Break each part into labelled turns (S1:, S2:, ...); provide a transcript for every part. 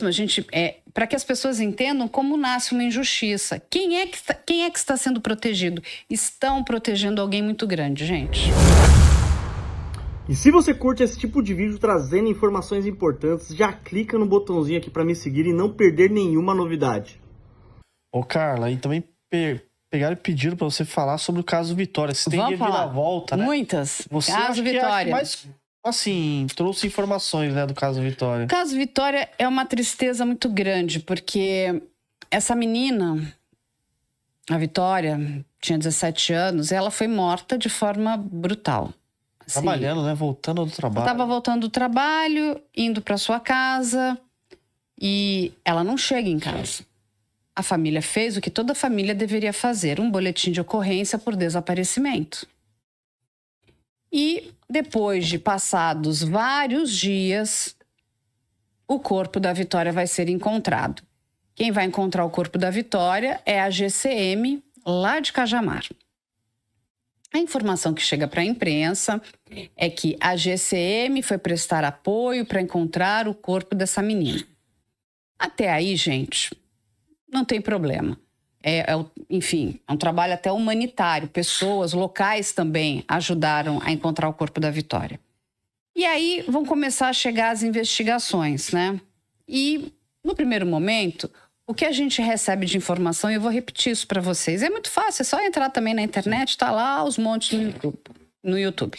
S1: A gente, para que as pessoas entendam como nasce uma injustiça. Quem é que está sendo protegido? Estão protegendo alguém muito grande, gente.
S2: E se você curte esse tipo de vídeo trazendo informações importantes, já clica no botãozinho aqui para me seguir e não perder nenhuma novidade.
S3: Ô, Carla, e também pegaram e pediram para você falar sobre o caso Vitória. Você tem reviravolta, né?
S1: Muitas.
S3: Você
S1: Caso Vitória.
S3: mais, assim, trouxe informações, né, do caso Vitória.
S1: O caso Vitória é uma tristeza muito grande, porque essa menina, a Vitória, tinha 17 anos, ela foi morta de forma brutal. Assim,
S3: trabalhando, né? Voltando do trabalho.
S1: Ela estava voltando do trabalho, indo para sua casa, e ela não chega em casa. A família fez o que toda família deveria fazer, um boletim de ocorrência por desaparecimento. E depois de passados vários dias, o corpo da Vitória vai ser encontrado. Quem vai encontrar o corpo da Vitória é a GCM, lá de Cajamar. A informação que chega para a imprensa é que a GCM foi prestar apoio para encontrar o corpo dessa menina. Até aí, gente, não tem problema. Enfim, é um trabalho até humanitário. Pessoas locais também ajudaram a encontrar o corpo da Vitória. E aí vão começar a chegar as investigações, né? E, no primeiro momento, o que a gente recebe de informação, e eu vou repetir isso para vocês, é muito fácil, é só entrar também na internet, tá lá os montes no YouTube.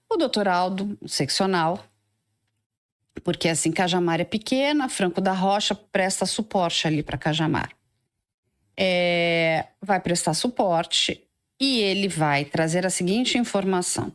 S1: O doutor Aldo, um seccional, porque assim, Cajamar é pequena, Franco da Rocha presta suporte ali para Cajamar. Vai prestar suporte e ele vai trazer a seguinte informação.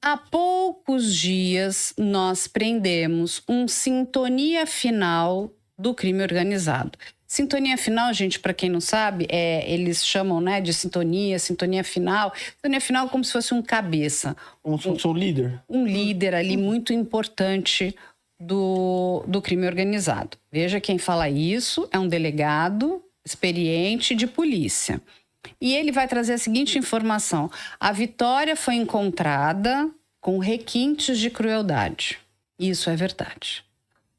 S1: Há poucos dias nós prendemos um sintonia final do crime organizado. Sintonia final, gente, para quem não sabe, eles chamam, né, de sintonia final. Sintonia final como se fosse um cabeça.
S3: Como se fosse um líder.
S1: Um líder ali muito importante do crime organizado. Veja, quem fala isso é um delegado experiente de polícia. E ele vai trazer a seguinte informação. A Vitória foi encontrada com requintes de crueldade. Isso é verdade.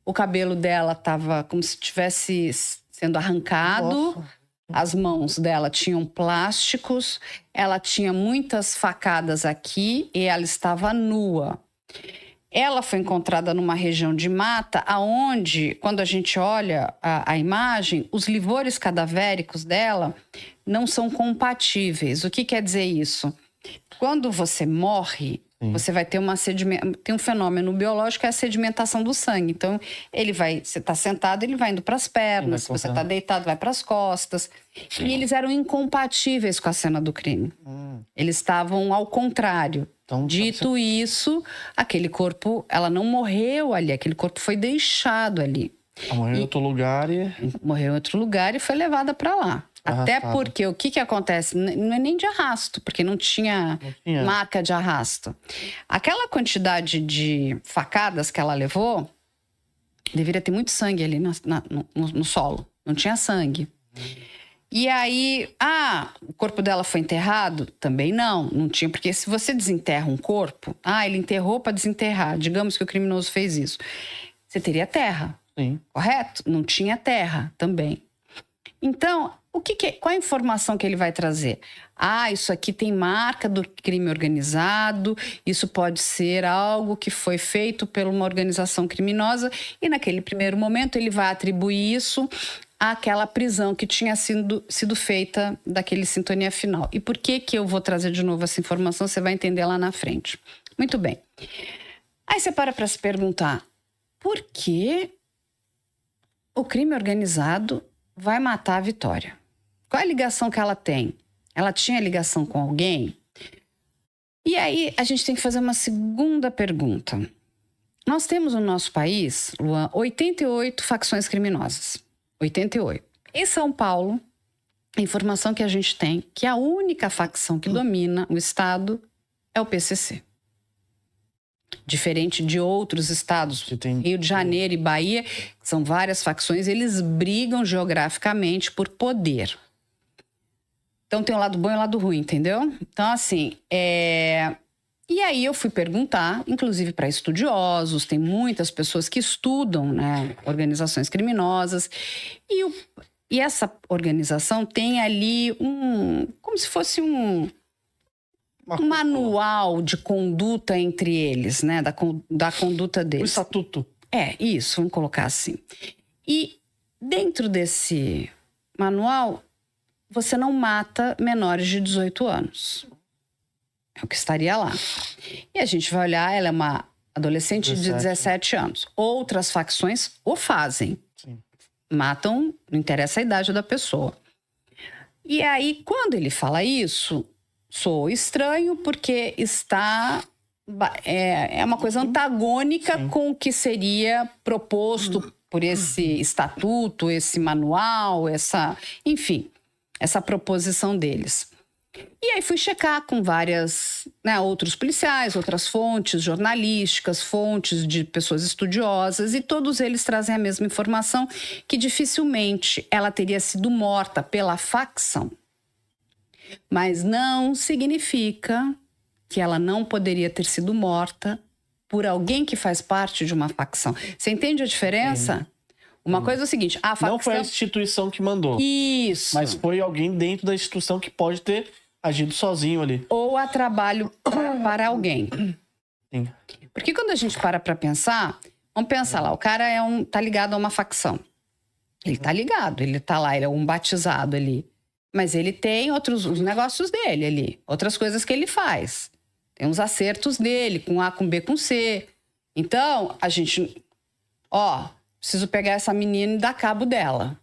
S1: O cabelo dela estava como se estivesse sendo arrancado. Nossa. As mãos dela tinham plásticos. Ela tinha muitas facadas aqui e ela estava nua. Ela foi encontrada numa região de mata, aonde, quando a gente olha a imagem, os livores cadavéricos dela não são compatíveis. O que quer dizer isso? Quando você morre, você vai ter tem um fenômeno biológico, que é a sedimentação do sangue. Então, você está sentado, ele vai indo para as pernas. Se você está deitado, vai para as costas. E eles eram incompatíveis com a cena do crime. Eles estavam ao contrário. Então, dito isso, aquele corpo, ela não morreu ali, aquele corpo foi deixado ali.
S3: Ela morreu em outro lugar
S1: Morreu em outro lugar e foi levada para lá. Até porque o que acontece? Não é nem de arrasto, porque não tinha marca de arrasto. Aquela quantidade de facadas que ela levou, deveria ter muito sangue ali no solo. Não tinha sangue. E aí, o corpo dela foi enterrado? Também não tinha, porque se você desenterra um corpo, ele enterrou para desenterrar, digamos que o criminoso fez isso, você teria terra, correto? Não tinha terra também. Então, qual a informação que ele vai trazer? Isso aqui tem marca do crime organizado, isso pode ser algo que foi feito por uma organização criminosa, e naquele primeiro momento ele vai atribuir isso àquela prisão que tinha sido feita daquele sintonia final. E por que eu vou trazer de novo essa informação? Você vai entender lá na frente. Muito bem. Aí você para se perguntar, por que o crime organizado vai matar a Vitória? Qual é a ligação que ela tem? Ela tinha ligação com alguém? E aí a gente tem que fazer uma segunda pergunta. Nós temos no nosso país, Luan, 88 facções criminosas. 88. Em São Paulo, a informação que a gente tem que a única facção que domina o estado é o PCC. Diferente de outros estados, Rio de Janeiro e Bahia, que são várias facções, eles brigam geograficamente por poder. Então tem o lado bom e o lado ruim, entendeu? Então, assim, E aí eu fui perguntar, inclusive para estudiosos, tem muitas pessoas que estudam, né, organizações criminosas, e essa organização tem ali como se fosse um manual de conduta entre eles, né, da conduta deles.
S3: O estatuto.
S1: Isso, vamos colocar assim. E dentro desse manual, você não mata menores de 18 anos. É o que estaria lá. E a gente vai olhar, ela é uma adolescente de 17 anos. Outras facções o fazem.
S3: Sim.
S1: Matam, não interessa a idade da pessoa. E aí, quando ele fala isso, soa estranho porque é uma coisa antagônica com o que seria proposto por esse estatuto, esse manual, essa proposição deles. E aí fui checar com várias, né, outros policiais, outras fontes jornalísticas, fontes de pessoas estudiosas, e todos eles trazem a mesma informação, que dificilmente ela teria sido morta pela facção. Mas não significa que ela não poderia ter sido morta por alguém que faz parte de uma facção. Você entende a diferença? Uma coisa é o seguinte, a facção...
S3: Não foi a instituição que mandou.
S1: Isso.
S3: Mas foi alguém dentro da instituição que pode ter agido sozinho ali.
S1: Ou a trabalho para alguém.
S3: Sim.
S1: Porque quando a gente para pensar, vamos pensar lá, o cara tá ligado a uma facção. Ele tá ligado, ele tá lá, ele é um batizado ali. Mas ele tem os negócios dele ali, outras coisas que ele faz. Tem uns acertos dele, com A, com B, com C. Então, a gente... preciso pegar essa menina e dar cabo dela.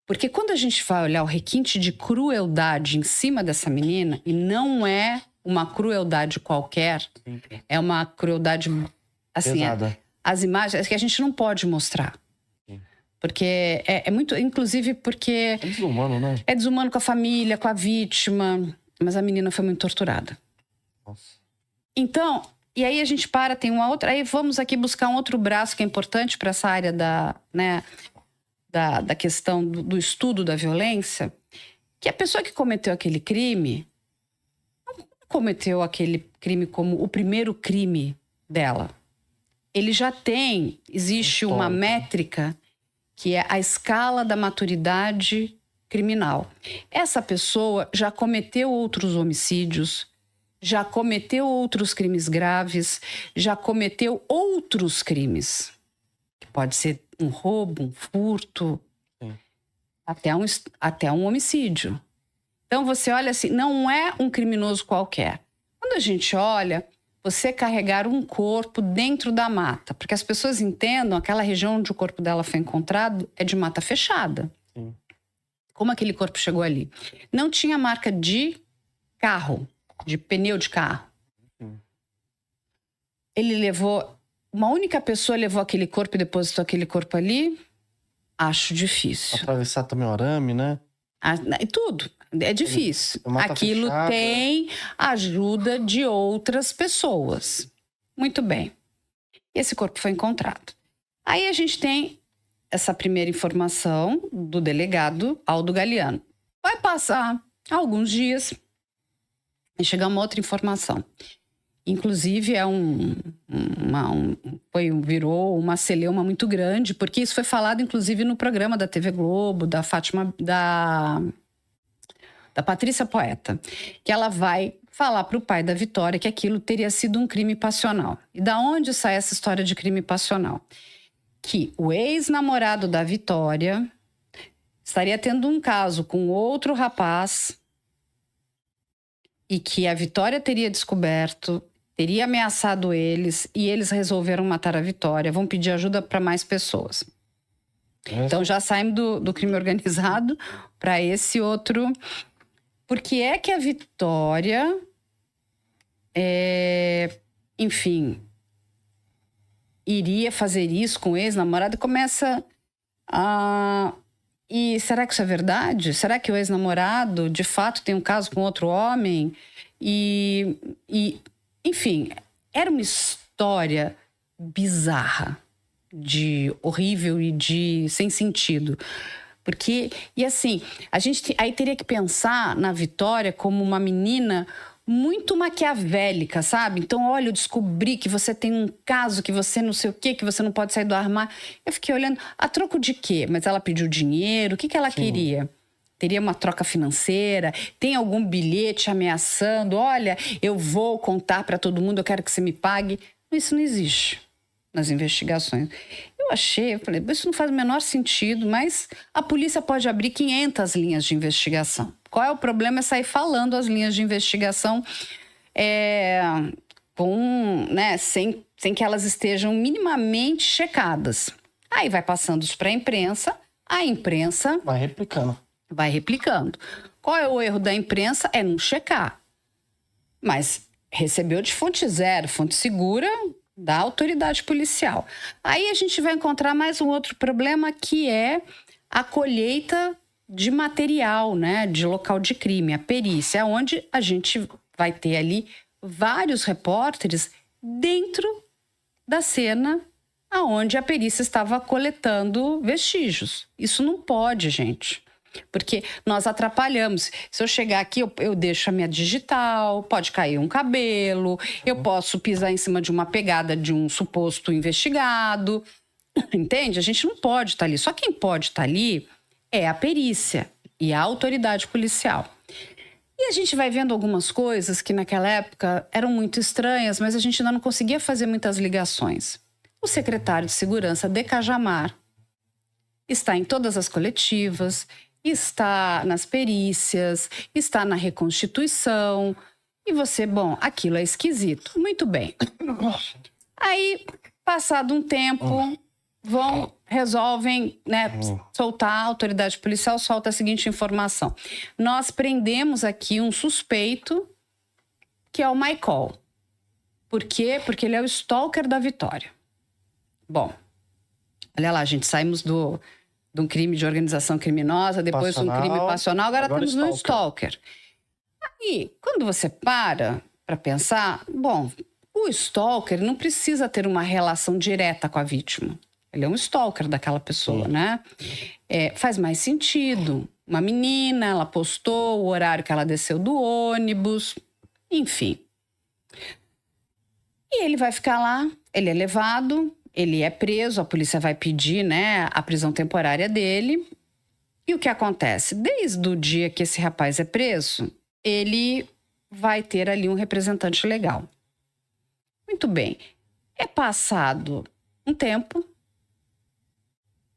S1: Porque quando a gente vai olhar o requinte de crueldade em cima dessa menina, e não é uma crueldade qualquer, é uma crueldade, assim, as imagens que a gente não pode mostrar. Porque é muito, inclusive porque...
S3: É desumano, né?
S1: É desumano com a família, com a vítima, mas a menina foi muito torturada.
S3: Nossa.
S1: Então, e aí a gente tem uma outra... Aí vamos aqui buscar um outro braço que é importante para essa área da questão do estudo da violência, que a pessoa que cometeu aquele crime não cometeu aquele crime como o primeiro crime dela. Ele já existe uma métrica que é a escala da maturidade criminal. Essa pessoa já cometeu outros homicídios, já cometeu outros crimes graves, já cometeu outros crimes. Pode ser um roubo, um furto, até um homicídio. Então você olha assim, não é um criminoso qualquer. Quando a gente olha, você carregar um corpo dentro da mata, porque as pessoas entendam, aquela região onde o corpo dela foi encontrado é de mata fechada.
S3: Sim.
S1: Como aquele corpo chegou ali? Não tinha marca de carro, de pneu de carro. Ele levou... Uma única pessoa levou aquele corpo e depositou aquele corpo ali? Acho difícil.
S3: Atravessar também o arame, né?
S1: E tudo. É difícil. Aquilo
S3: fechada.
S1: Tem ajuda de outras pessoas. Muito bem. Esse corpo foi encontrado. Aí a gente tem essa primeira informação do delegado Aldo Galiano. Vai passar alguns dias e chega uma outra informação. Inclusive, virou uma celeuma muito grande, porque isso foi falado, inclusive, no programa da TV Globo, da Fátima, da Patrícia Poeta, que ela vai falar para o pai da Vitória que aquilo teria sido um crime passional. E da onde sai essa história de crime passional? Que o ex-namorado da Vitória estaria tendo um caso com outro rapaz e que a Vitória teria descoberto, teria ameaçado eles e eles resolveram matar a Vitória, vão pedir ajuda para mais pessoas. Então já saímos do crime organizado para esse outro. Por que é que a Vitória, iria fazer isso com o ex-namorado e começa a... E será que isso é verdade? Será que o ex-namorado, de fato, tem um caso com outro homem? Enfim, era uma história bizarra, de horrível e sem sentido. Porque, e assim, a gente aí teria que pensar na Vitória como uma menina muito maquiavélica, sabe? Então, olha, eu descobri que você tem um caso, que você não sei o quê, que você não pode sair do armário. Eu fiquei olhando, a troco de quê? Mas ela pediu dinheiro, o que ela queria? Teria uma troca financeira? Tem algum bilhete ameaçando? Olha, eu vou contar para todo mundo, eu quero que você me pague. Isso não existe nas investigações. Eu falei, isso não faz o menor sentido, mas a polícia pode abrir 500 linhas de investigação. Qual é o problema? É sair falando as linhas de investigação sem que elas estejam minimamente checadas. Aí vai passando isso para a imprensa vai replicando. Qual é o erro da imprensa? É não checar. Mas recebeu de fonte zero, fonte segura da autoridade policial. Aí a gente vai encontrar mais um outro problema, que é a colheita de material, né, de local de crime, a perícia, onde a gente vai ter ali vários repórteres dentro da cena aonde a perícia estava coletando vestígios. Isso não pode, gente. Porque nós atrapalhamos. Se eu chegar aqui, eu deixo a minha digital, pode cair um cabelo, eu posso pisar em cima de uma pegada de um suposto investigado. Entende? A gente não pode estar ali. Só quem pode estar ali é a perícia e a autoridade policial. E a gente vai vendo algumas coisas que naquela época eram muito estranhas, mas a gente ainda não conseguia fazer muitas ligações. O secretário de Segurança de Cajamar está em todas as coletivas, está nas perícias, está na reconstituição. E você, aquilo é esquisito. Muito bem. Aí, passado um tempo, resolvem, soltar, a autoridade policial solta a seguinte informação. Nós prendemos aqui um suspeito, que é o Michael. Por quê? Porque ele é o stalker da Vitória. Bom, olha lá, gente, saímos de um crime de organização criminosa, depois de um crime passional, agora estamos no stalker. Aí, quando você para pensar, o stalker não precisa ter uma relação direta com a vítima. Ele é um stalker daquela pessoa, né? Faz mais sentido. Uma menina, ela postou o horário que ela desceu do ônibus, enfim. E ele vai ficar lá, ele é levado, ele é preso, a polícia vai pedir, a prisão temporária dele. E o que acontece? Desde o dia que esse rapaz é preso, ele vai ter ali um representante legal. Muito bem. É passado um tempo,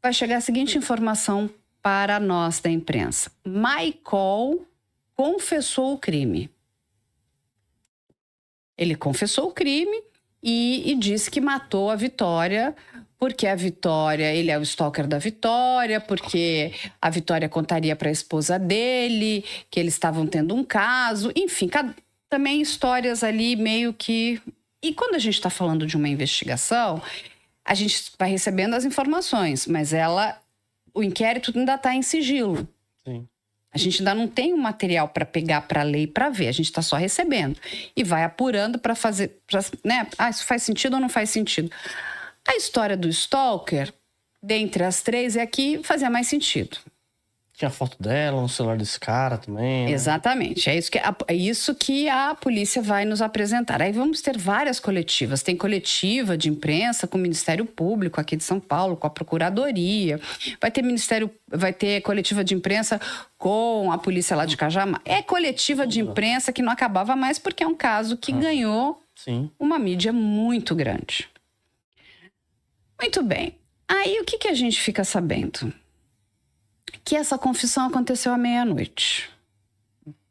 S1: vai chegar a seguinte informação para nós da imprensa. Michael confessou o crime. Ele confessou o crime e disse que matou a Vitória, porque a Vitória, ele é o stalker da Vitória, porque a Vitória contaria para a esposa dele, que eles estavam tendo um caso, enfim, também histórias ali meio que... E quando a gente está falando de uma investigação, a gente vai recebendo as informações, mas o inquérito ainda está em sigilo.
S3: Sim.
S1: A gente ainda não tem o material para pegar, para ler e para ver. A gente está só recebendo. E vai apurando para fazer... isso faz sentido ou não faz sentido? A história do stalker, dentre as três, é a que fazia mais sentido.
S3: Tinha foto dela no celular desse cara também, né?
S1: Exatamente. É isso que a polícia vai nos apresentar. Aí vamos ter várias coletivas. Tem coletiva de imprensa com o Ministério Público aqui de São Paulo, com a Procuradoria. Vai ter coletiva de imprensa com a polícia lá de Cajamar. É coletiva de imprensa que não acabava mais, porque é um caso que ganhou uma mídia muito grande. Muito bem. Aí o que a gente fica sabendo? Que essa confissão aconteceu à meia-noite.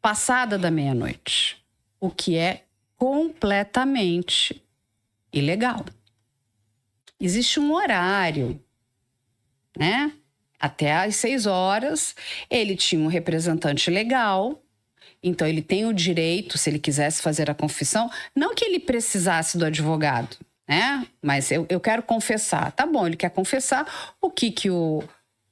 S1: Passada da meia-noite. O que é completamente ilegal. Existe um horário, Até às 6 horas, ele tinha um representante legal. Então, ele tem o direito, se ele quisesse fazer a confissão, não que ele precisasse do advogado, Mas eu quero confessar. Tá bom, ele quer confessar. O que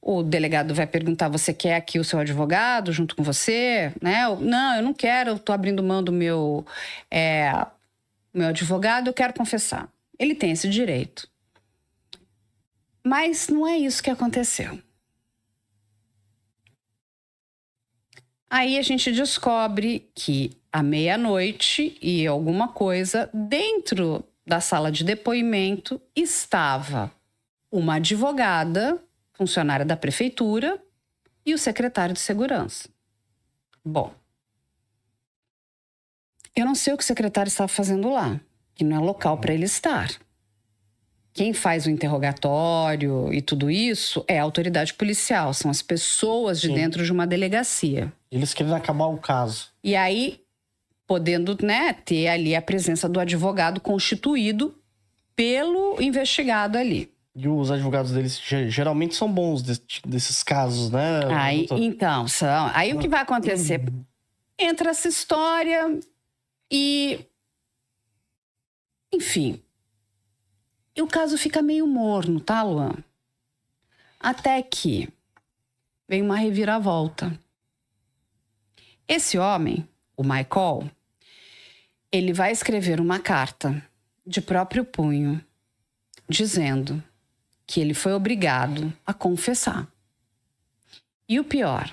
S1: o delegado vai perguntar, você quer aqui o seu advogado junto com você? Não, eu não quero, eu estou abrindo mão do meu advogado, eu quero confessar. Ele tem esse direito. Mas não é isso que aconteceu. Aí a gente descobre que à meia-noite e alguma coisa, dentro da sala de depoimento estava uma advogada, funcionária da prefeitura, e o secretário de segurança. Bom, eu não sei o que o secretário estava fazendo lá, que não é local para ele estar. Quem faz o interrogatório e tudo isso é a autoridade policial, são as pessoas de dentro de uma delegacia.
S3: Eles querem acabar o caso.
S1: E aí, podendo, né, ter ali a presença do advogado constituído pelo investigado ali.
S3: E os advogados deles geralmente são bons desses casos, né?
S1: Aí, então, são. Aí o que vai acontecer? Entra essa história e... Enfim. E o caso fica meio morno, tá, Luan? Até que vem uma reviravolta. Esse homem, o Michael, ele vai escrever uma carta de próprio punho, dizendo que ele foi obrigado a confessar. E o pior,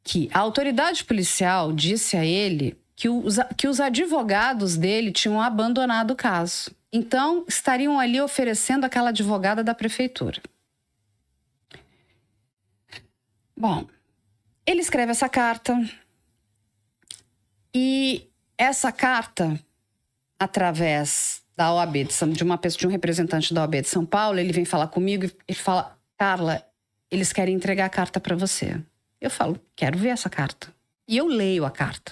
S1: que a autoridade policial disse a ele que os advogados dele tinham abandonado o caso. Então, estariam ali oferecendo aquela advogada da prefeitura. Bom, ele escreve essa carta e essa carta, através da OAB de um representante da OAB de São Paulo, ele vem falar comigo e ele fala: Carla, eles querem entregar a carta para você. Eu falo: quero ver essa carta. E eu leio a carta.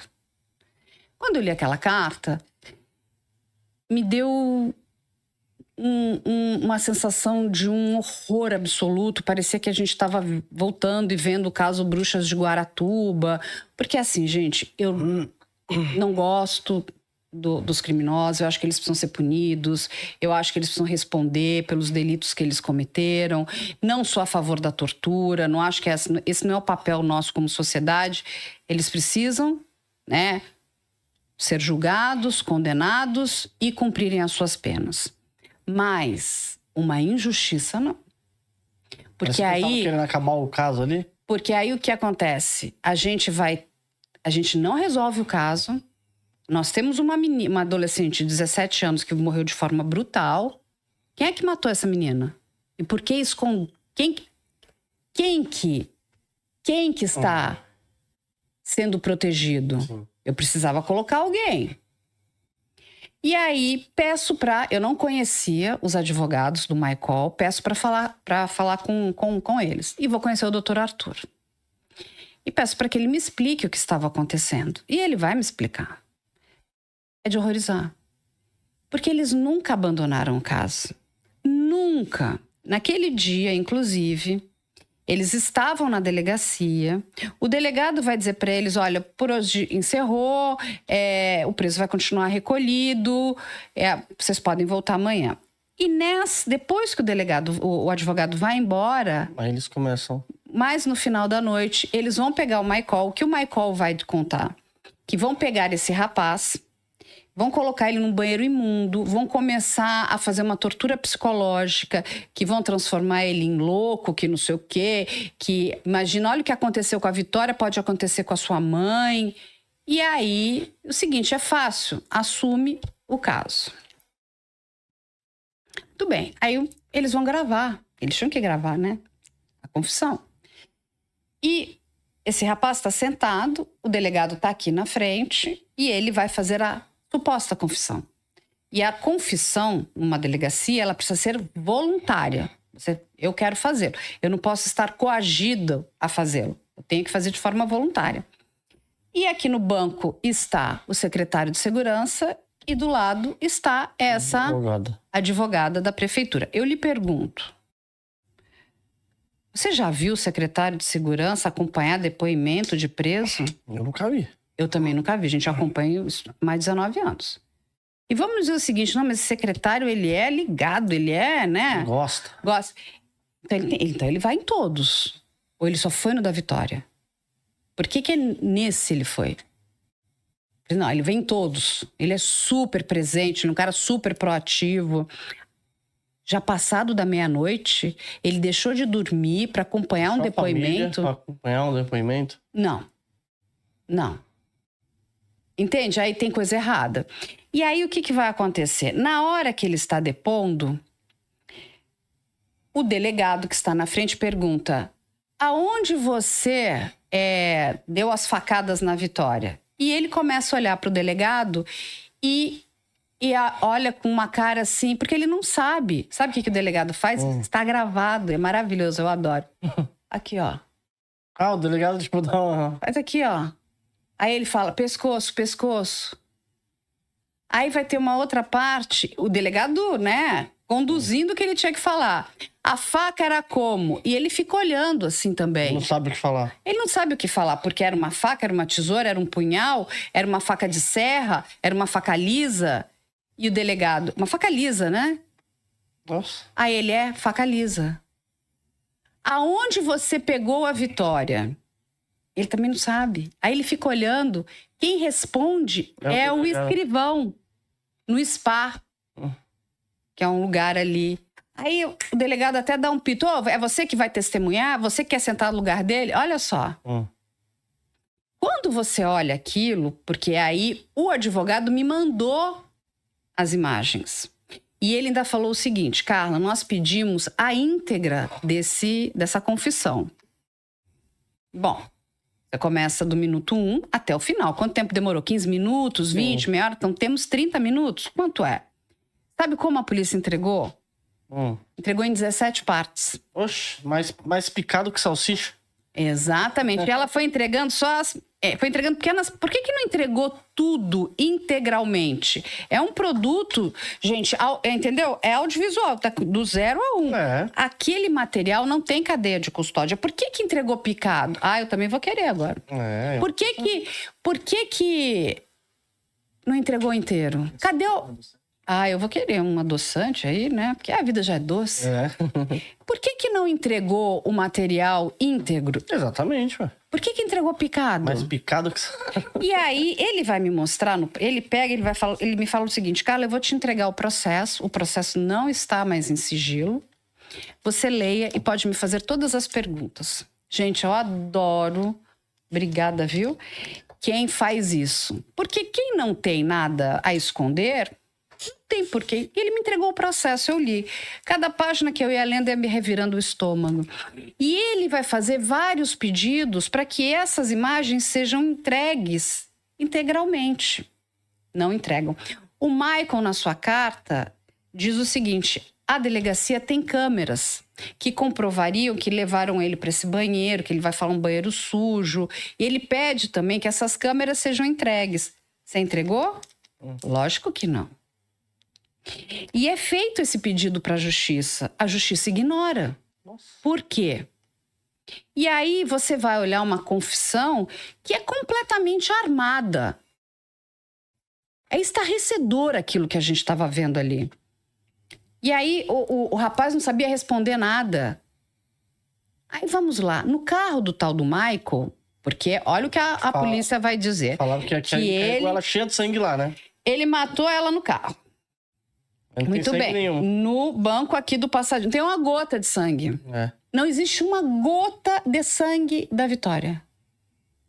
S1: Quando eu li aquela carta, me deu uma sensação de um horror absoluto. Parecia que a gente estava voltando e vendo o caso Bruxas de Guaratuba. Porque assim, gente, eu não gosto dos criminosos. Eu acho que eles precisam ser punidos. Eu acho que eles precisam responder pelos delitos que eles cometeram. Não sou a favor da tortura. Não acho que esse não é o papel nosso como sociedade. Eles precisam, né, ser julgados, condenados e cumprirem as suas penas. Mas uma injustiça não. Porque aí...
S3: Estavam querendo acabar o caso ali?
S1: Porque aí o que acontece? A gente não resolve o caso. Nós temos uma adolescente de 17 anos que morreu de forma brutal. Quem é que matou essa menina? E por que esconde? Quem que está sendo protegido? Sim. Eu precisava colocar alguém. E aí, eu não conhecia os advogados do Michael, peço para falar com eles. E vou conhecer o Dr. Arthur. E peço para que ele me explique o que estava acontecendo. E ele vai me explicar. É de horrorizar. Porque eles nunca abandonaram o caso. Nunca. Naquele dia, inclusive, eles estavam na delegacia. O delegado vai dizer para eles: olha, por hoje encerrou, o preso vai continuar recolhido, vocês podem voltar amanhã. E depois que o advogado vai embora...
S3: Aí eles começam...
S1: Mas no final da noite, eles vão pegar o Michael, o que o Michael vai contar? Que vão pegar esse rapaz, vão colocar ele num banheiro imundo, vão começar a fazer uma tortura psicológica, que vão transformar ele em louco, que não sei o quê, que imagina, olha o que aconteceu com a Vitória, pode acontecer com a sua mãe. E aí, o seguinte, é fácil, assume o caso. Tudo bem, aí eles vão gravar, eles tinham que gravar, né? A confissão. E esse rapaz está sentado, o delegado está aqui na frente e ele vai fazer a suposta confissão. E a confissão, numa delegacia, ela precisa ser voluntária. Eu quero fazê-lo. Eu não posso estar coagido a fazê-lo. Eu tenho que fazer de forma voluntária. E aqui no banco está o secretário de segurança e do lado está essa advogada da prefeitura. Eu lhe pergunto, você já viu o secretário de segurança acompanhar depoimento de preso?
S3: Eu nunca vi.
S1: Eu também nunca vi. A gente acompanha há mais de 19 anos. E vamos dizer o seguinte, não, mas esse secretário, ele é ligado, ele é, né?
S3: Gosta.
S1: Então ele vai em todos. Ou ele só foi no da Vitória? Por que nesse ele foi? Não, ele vem em todos. Ele é super presente, ele é um cara super proativo. Já passado da meia-noite, ele deixou de dormir para acompanhar um depoimento.
S3: Para acompanhar um depoimento?
S1: Não. Entende? Aí tem coisa errada. E aí o que vai acontecer? Na hora que ele está depondo, o delegado que está na frente pergunta: aonde você deu as facadas na Vitória? E ele começa a olhar para o delegado e olha com uma cara assim, porque ele não sabe. Sabe o que o delegado faz? Está gravado, é maravilhoso, eu adoro. Aqui, ó.
S3: Ah, o delegado, tipo, dá uma...
S1: Faz aqui, ó. Aí ele fala, pescoço, pescoço. Aí vai ter uma outra parte, o delegado, né, conduzindo o que ele tinha que falar. A faca era como? E ele fica olhando assim também.
S3: Não sabe o que falar.
S1: Ele não sabe o que falar, porque era uma faca, era uma tesoura, era um punhal, era uma faca de serra, era uma faca lisa. E o delegado, uma faca lisa, né?
S3: Nossa.
S1: Aí ele faca lisa. Aonde você pegou a Vitória? Ele também não sabe. Aí ele fica olhando. Quem responde é o escrivão, no SPA, que é um lugar ali. Aí o delegado até dá um pito. É você que vai testemunhar? Você que quer sentar no lugar dele? Olha só. Quando você olha aquilo, porque aí o advogado me mandou as imagens. E ele ainda falou o seguinte: Carla, nós pedimos a íntegra dessa confissão. Bom, você começa do minuto 1 até o final. Quanto tempo demorou? 15 minutos, 20, meia hora? Então temos 30 minutos. Quanto é? Sabe como a polícia entregou? Entregou em 17 partes.
S3: Oxe, mais picado que salsicha.
S1: Exatamente. E ela foi entregando só as... foi entregando pequenas... Por que não entregou tudo integralmente? É um produto, gente, entendeu? É audiovisual, tá do 0 a 1. Aquele material não tem cadeia de custódia. Por que entregou picado? Eu também vou querer agora. Por que não entregou inteiro? Cadê o... eu vou querer um adoçante aí, né? Porque a vida já é doce. Por que não entregou o material íntegro?
S3: Exatamente, ué.
S1: Por que entregou picado?
S3: Mais picado que...
S1: E aí, ele vai me mostrar, ele me fala o seguinte: Carla, eu vou te entregar o processo não está mais em sigilo, você leia e pode me fazer todas as perguntas. Gente, eu adoro, obrigada, viu? Quem faz isso. Porque quem não tem nada a esconder... Não tem porquê. Ele me entregou o processo, eu li. Cada página que eu ia lendo ia me revirando o estômago. E ele vai fazer vários pedidos para que essas imagens sejam entregues integralmente. Não entregam. O Michael, na sua carta, diz o seguinte: a delegacia tem câmeras que comprovariam que levaram ele para esse banheiro, que ele vai falar um banheiro sujo. E ele pede também que essas câmeras sejam entregues. Você entregou? Lógico que não. E é feito esse pedido para a justiça ignora. Por quê? E aí você vai olhar uma confissão que é completamente armada. É estarrecedor aquilo que a gente estava vendo ali. E aí o rapaz não sabia responder nada. Aí vamos lá, no carro do tal do Michael, porque olha o que a polícia vai dizer.
S3: Falaram que ele... ela cheia de sangue lá, né?
S1: Ele matou ela no carro. Muito bem. Nenhum. No banco aqui do passageiro tem uma gota de sangue. Não existe uma gota de sangue da Vitória.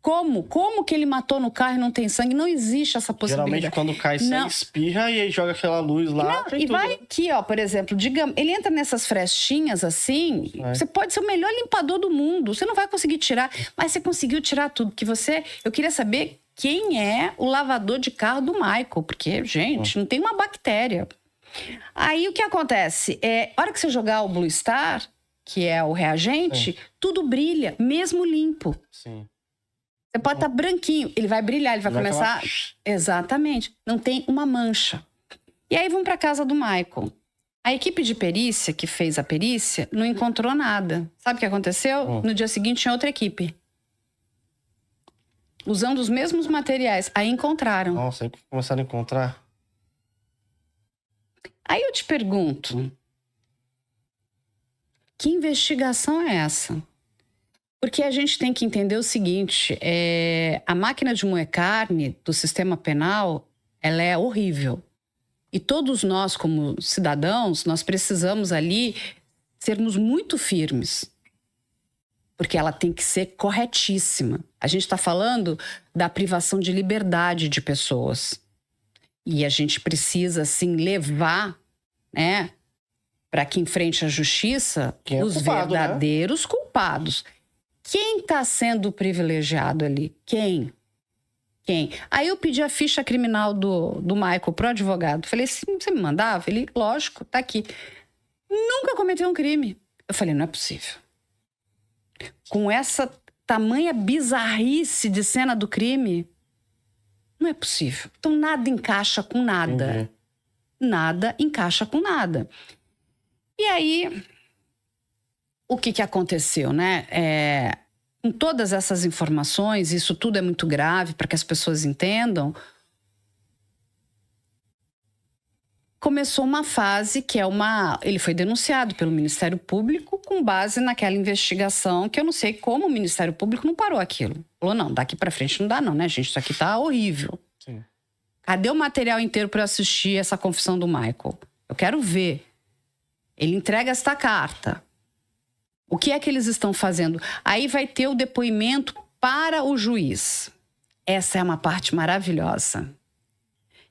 S1: Como? Como que ele matou no carro e não tem sangue? Não existe essa possibilidade.
S3: Geralmente quando cai sangue, espirra e aí joga aquela luz lá.
S1: E vai aqui, ó, por exemplo, digamos, ele entra nessas frestinhas assim, você pode ser o melhor limpador do mundo, você não vai conseguir tirar, mas você conseguiu tirar tudo. Eu queria saber quem é o lavador de carro do Michael, porque, gente, não tem uma bactéria. Aí o que acontece? A hora que você jogar o Blue Star, que é o reagente, tudo brilha, mesmo limpo.
S3: Sim.
S1: Você pode estar branquinho, ele vai brilhar, ele vai começar...
S3: Acabar...
S1: Exatamente, não tem uma mancha. E aí vamos para casa do Michael. A equipe de perícia que fez a perícia não encontrou nada. Sabe o que aconteceu? No dia seguinte tinha outra equipe. Usando os mesmos materiais. Aí encontraram.
S3: Nossa, aí começaram a encontrar...
S1: Aí eu te pergunto, que investigação é essa? Porque a gente tem que entender o seguinte, a máquina de moer carne do sistema penal, ela é horrível. E todos nós, como cidadãos, nós precisamos ali sermos muito firmes. porque ela tem que ser corretíssima. A gente está falando da privação de liberdade de pessoas. E a gente precisa, assim, levar, né, para que enfrente a justiça os culpado, verdadeiros culpados. Quem está sendo privilegiado ali? Quem? Aí eu pedi a ficha criminal do Michael pro advogado. Falei, você me mandava? Ele, lógico, tá aqui. Nunca cometeu um crime. Eu falei, não é possível. Com essa tamanha bizarrice de cena do crime, não é possível. Então nada encaixa com nada.
S3: Entendi.
S1: Nada encaixa com nada. E aí, o que aconteceu, né? Com todas essas informações, isso tudo é muito grave para que as pessoas entendam. Começou uma fase que ele foi denunciado pelo Ministério Público com base naquela investigação que eu não sei como o Ministério Público não parou aquilo. Falou, não, daqui para frente não dá não, né, gente? Isso aqui tá horrível.
S3: Sim.
S1: Cadê o material inteiro para eu assistir essa confissão do Michael? Eu quero ver. Ele entrega esta carta. O que é que eles estão fazendo? Aí vai ter o depoimento para o juiz. Essa é uma parte maravilhosa.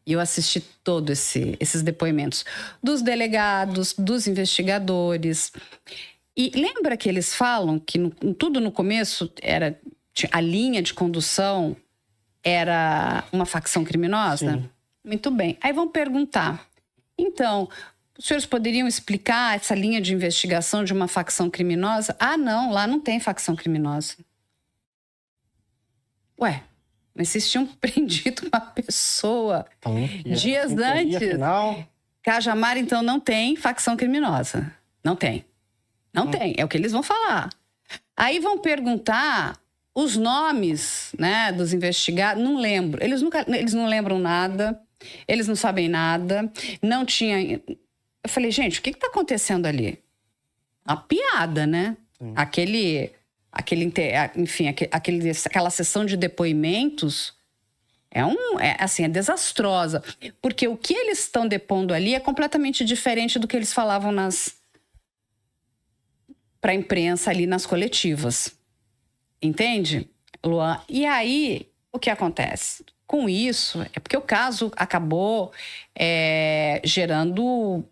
S1: E eu assisti todos esses depoimentos dos delegados, dos investigadores. E lembra que eles falam que tudo no começo a linha de condução era uma facção criminosa?
S3: Sim.
S1: Muito bem. Aí vão perguntar. Então, os senhores poderiam explicar essa linha de investigação de uma facção criminosa? Ah, não, lá não tem facção criminosa. Ué, mas vocês tinham prendido uma pessoa dias antes.
S3: Afinal...
S1: Cajamar, então, não tem facção criminosa. Não tem. Não tem, é o que eles vão falar. Aí vão perguntar os nomes, né, dos investigados. Não lembro. Eles não lembram nada, eles não sabem nada. Não tinha... Eu falei, gente, o que está acontecendo ali? Uma piada, né? Sim. Aquela sessão de depoimentos é desastrosa. Porque o que eles estão depondo ali é completamente diferente do que eles falavam para a imprensa ali nas coletivas. Entende, Luan? E aí, o que acontece? Com isso, é porque o caso acabou gerando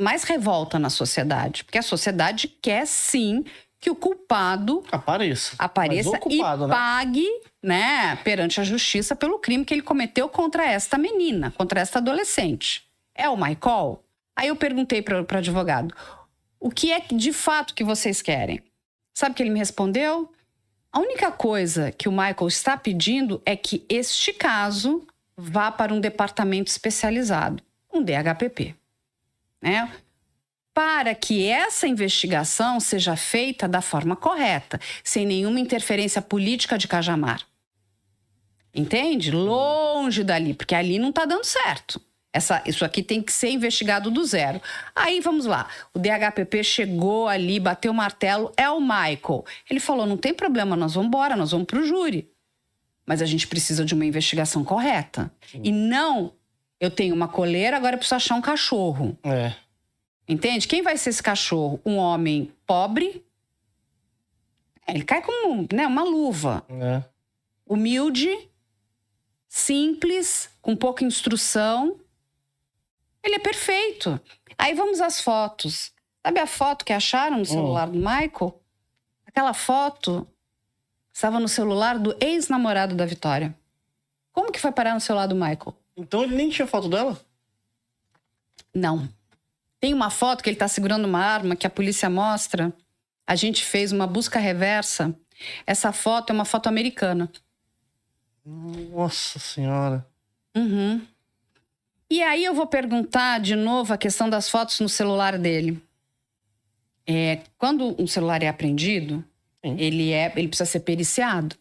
S1: mais revolta na sociedade. Porque a sociedade quer, sim, que o culpado apareça culpado, e pague, né, perante a justiça pelo crime que ele cometeu contra esta menina, contra esta adolescente. É o Michael? Aí eu perguntei para o advogado, o que é de fato que vocês querem? Sabe o que ele me respondeu? A única coisa que o Michael está pedindo é que este caso vá para um departamento especializado, um DHPP, né? Para que essa investigação seja feita da forma correta, sem nenhuma interferência política de Cajamar. Entende? Longe dali, porque ali não está dando certo. Isso aqui tem que ser investigado do zero. Aí, vamos lá. O DHPP chegou ali, bateu o martelo, é o Michael. Ele falou, não tem problema, nós vamos embora, nós vamos para o júri. Mas a gente precisa de uma investigação correta. Sim. E não, eu tenho uma coleira, agora eu preciso achar um cachorro. Entende? Quem vai ser esse cachorro? Um homem pobre. Ele cai como, né, uma luva. Humilde, simples, com pouca instrução. Ele é perfeito. Aí vamos às fotos. Sabe a foto que acharam no celular do Michael? Aquela foto estava no celular do ex-namorado da Vitória. Como que foi parar no celular do Michael?
S3: Então ele nem tinha foto dela?
S1: Não. Tem uma foto que ele está segurando uma arma que a polícia mostra. A gente fez uma busca reversa. Essa foto é uma foto americana.
S3: Nossa Senhora.
S1: Uhum. E aí eu vou perguntar de novo a questão das fotos no celular dele. Quando um celular é apreendido, ele precisa ser periciado.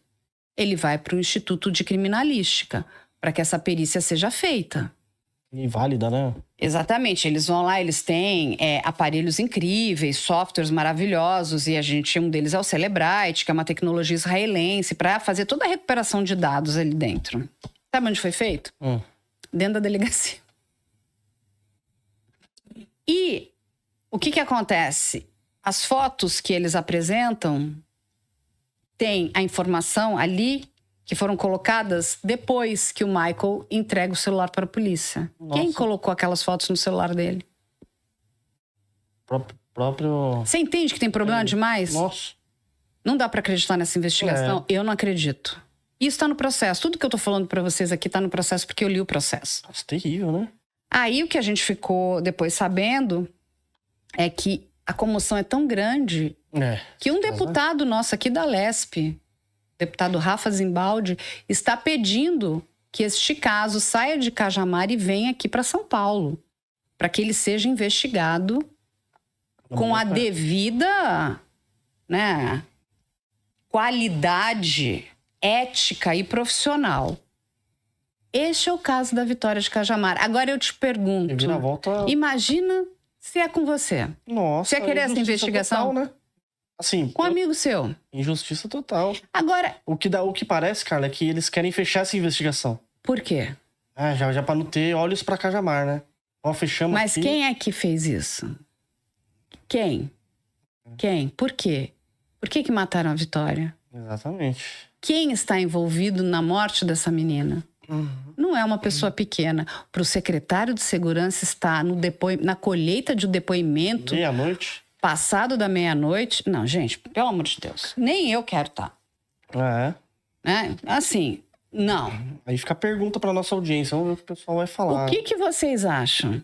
S1: Ele vai para o Instituto de Criminalística para que essa perícia seja feita.
S3: E válida, né?
S1: Exatamente. Eles vão lá, eles têm aparelhos incríveis, softwares maravilhosos, e um deles é o Cellebrite, que é uma tecnologia israelense, para fazer toda a recuperação de dados ali dentro. Sabe onde foi feito? Dentro da delegacia. E o que acontece? As fotos que eles apresentam tem a informação ali que foram colocadas depois que o Michael entrega o celular para a polícia. Nossa. Quem colocou aquelas fotos no celular dele?
S3: Próprio...
S1: Você entende que tem problema demais?
S3: Nossa.
S1: Não dá para acreditar nessa investigação? Eu não acredito. Isso está no processo. Tudo que eu tô falando para vocês aqui está no processo porque eu li o processo.
S3: Nossa, terrível, né?
S1: Aí o que a gente ficou depois sabendo é que a comoção é tão grande que um deputado nosso aqui da Lespe, deputado Rafa Zimbaldi, está pedindo que este caso saia de Cajamar e venha aqui para São Paulo, para que ele seja investigado com a devida, né, qualidade ética e profissional. Este é o caso da Vitória de Cajamar. Agora eu te pergunto, imagina se é com você.
S3: Nossa,
S1: você ia querer essa investigação?
S3: Total, né? Assim,
S1: com um amigo seu.
S3: Injustiça total.
S1: Agora,
S3: o que parece, Carla, é que eles querem fechar essa investigação.
S1: Por quê?
S3: Já para não ter olhos para Cajamar, né? Ó, fechamos.
S1: Mas
S3: aqui.
S1: Quem é que fez isso? Quem? Por quê? Por que mataram a Vitória?
S3: Exatamente.
S1: Quem está envolvido na morte dessa menina? Não é uma pessoa pequena. Para o secretário de segurança estar na colheita de um depoimento...
S3: Meia-noite?
S1: Passado da meia-noite... Não, gente, pelo amor de Deus. Nem eu quero estar. Assim, não.
S3: Aí fica a pergunta para nossa audiência. Vamos ver o que o pessoal vai falar.
S1: O que vocês acham?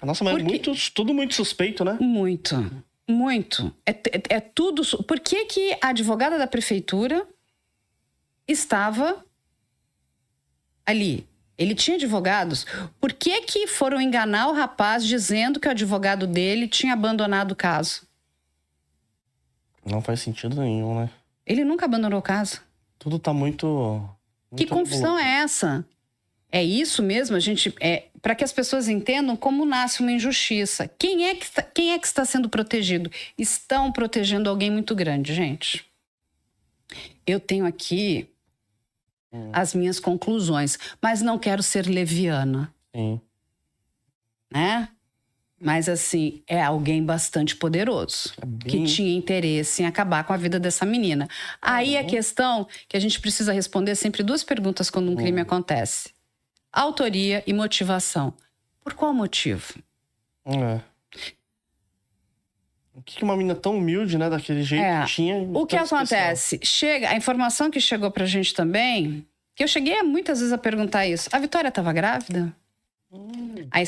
S3: Nossa, mas tudo muito suspeito, né?
S1: Muito. É tudo... Por que a advogada da prefeitura estava ali? Ele tinha advogados. Por que foram enganar o rapaz dizendo que o advogado dele tinha abandonado o caso?
S3: Não faz sentido nenhum, né?
S1: Ele nunca abandonou o caso.
S3: Tudo tá muito
S1: que confusão é essa? É isso mesmo, para que as pessoas entendam como nasce uma injustiça. Quem é que está sendo protegido? Estão protegendo alguém muito grande, gente. Eu tenho aqui as minhas conclusões, mas não quero ser leviana.
S3: Sim.
S1: Né? Mas, assim, é alguém bastante poderoso, que tinha interesse em acabar com a vida dessa menina. Aí a questão que a gente precisa responder é sempre duas perguntas quando um crime acontece. Autoria e motivação. Por qual motivo?
S3: O que uma menina tão humilde, né, daquele jeito tinha...
S1: O que acontece? A informação que chegou pra gente também, que eu cheguei muitas vezes a perguntar isso. A Vitória estava grávida? Aí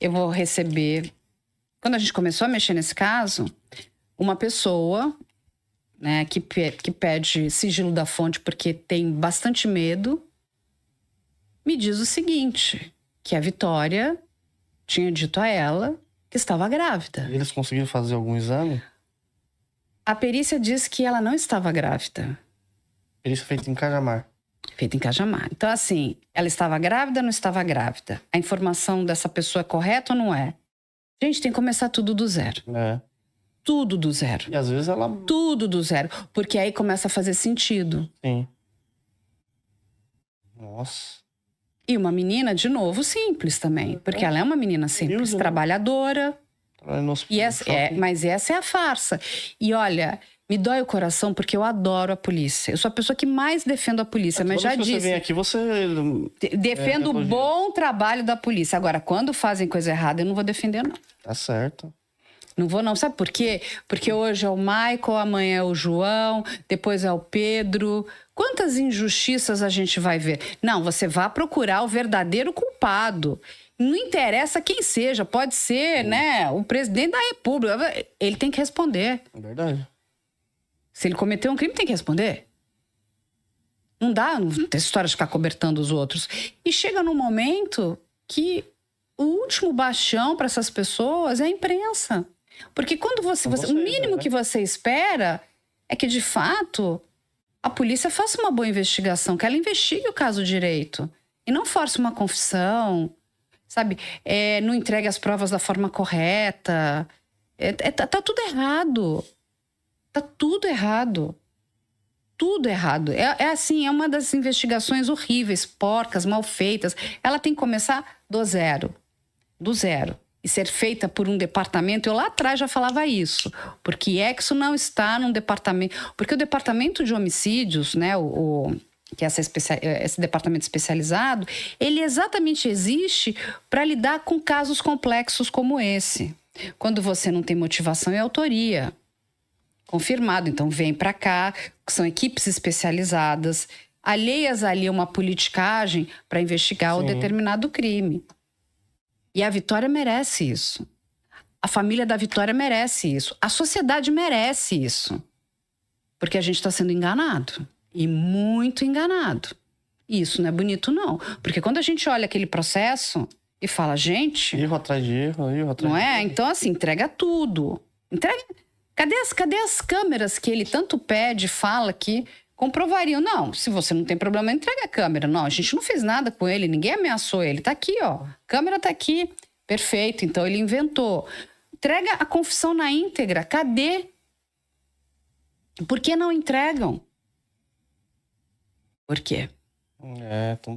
S1: eu vou receber... Quando a gente começou a mexer nesse caso, uma pessoa, né, que pede sigilo da fonte porque tem bastante medo, me diz o seguinte, que a Vitória tinha dito a ela que estava grávida.
S3: E eles conseguiram fazer algum exame?
S1: A perícia diz que ela não estava grávida.
S3: Perícia feita em Cajamar.
S1: Feita em Cajamar. Então, assim, ela estava grávida ou não estava grávida? A informação dessa pessoa é correta ou não é? Gente, tem que começar tudo do zero. Tudo do zero.
S3: E às vezes ela...
S1: Tudo do zero. Porque aí começa a fazer sentido.
S3: Sim. Nossa.
S1: E uma menina, de novo, simples também. Porque ela é uma menina simples, trabalhadora. Mas essa é a farsa. E olha, me dói o coração porque eu adoro a polícia. Eu sou a pessoa que mais defendo a polícia, mas já disse.
S3: Você vem aqui, você...
S1: Defendo o bom trabalho da polícia. Agora, quando fazem coisa errada, eu não vou defender, não.
S3: Tá certo.
S1: Não vou, não. Sabe por quê? Porque hoje é o Michael, amanhã é o João, depois é o Pedro. Quantas injustiças a gente vai ver? Não, você vai procurar o verdadeiro culpado. Não interessa quem seja, pode ser, né, o presidente da República. Ele tem que responder.
S3: É verdade.
S1: Se ele cometeu um crime, tem que responder. Não dá, não tem história de ficar cobertando os outros. E chega num momento que o último bastião para essas pessoas é a imprensa. Porque quando o mínimo que você espera é que, de fato, a polícia faça uma boa investigação, que ela investigue o caso direito. E não force uma confissão, sabe? Não entregue as provas da forma correta. Tá tudo errado. Tá tudo errado. Tudo errado. É uma das investigações horríveis, porcas, mal feitas. Ela tem que começar do zero. Do zero. e ser feita por um departamento, eu lá atrás já falava isso, porque EXO não está num departamento, porque o departamento de homicídios, né, que é esse departamento especializado, ele exatamente existe para lidar com casos complexos como esse, quando você não tem motivação e autoria confirmado, então vem para cá, são equipes especializadas, alheias ali a uma politicagem para investigar o determinado crime. E a Vitória merece isso. A família da Vitória merece isso. A sociedade merece isso. Porque a gente está sendo enganado. E muito enganado. E isso não é bonito, não. Porque quando a gente olha aquele processo e fala, gente...
S3: Erro atrás de erro, erro atrás de erro.
S1: Não é? Então, assim, entrega tudo. Cadê as câmeras que ele tanto pede, fala que comprovariam? Não, se você não tem problema, entrega a câmera. Não, a gente não fez nada com ele, ninguém ameaçou ele. Tá aqui, ó. A câmera tá aqui. Perfeito, então ele inventou. Entrega a confissão na íntegra. Cadê? Por que não entregam? Por quê?
S3: É tão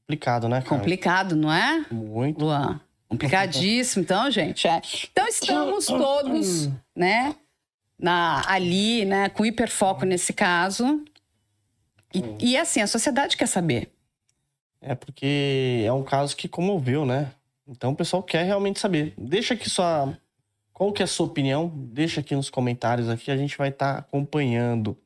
S3: complicado, né, cara?
S1: Complicado, não é?
S3: Muito.
S1: Luan, complicadíssimo. Então, gente, então estamos todos, né, ali, né, com hiperfoco nesse caso. E assim, a sociedade quer saber.
S3: É porque é um caso que comoveu, né? Então o pessoal quer realmente saber. Deixa aqui qual que é a sua opinião? Deixa aqui nos comentários aqui, a gente vai estar acompanhando.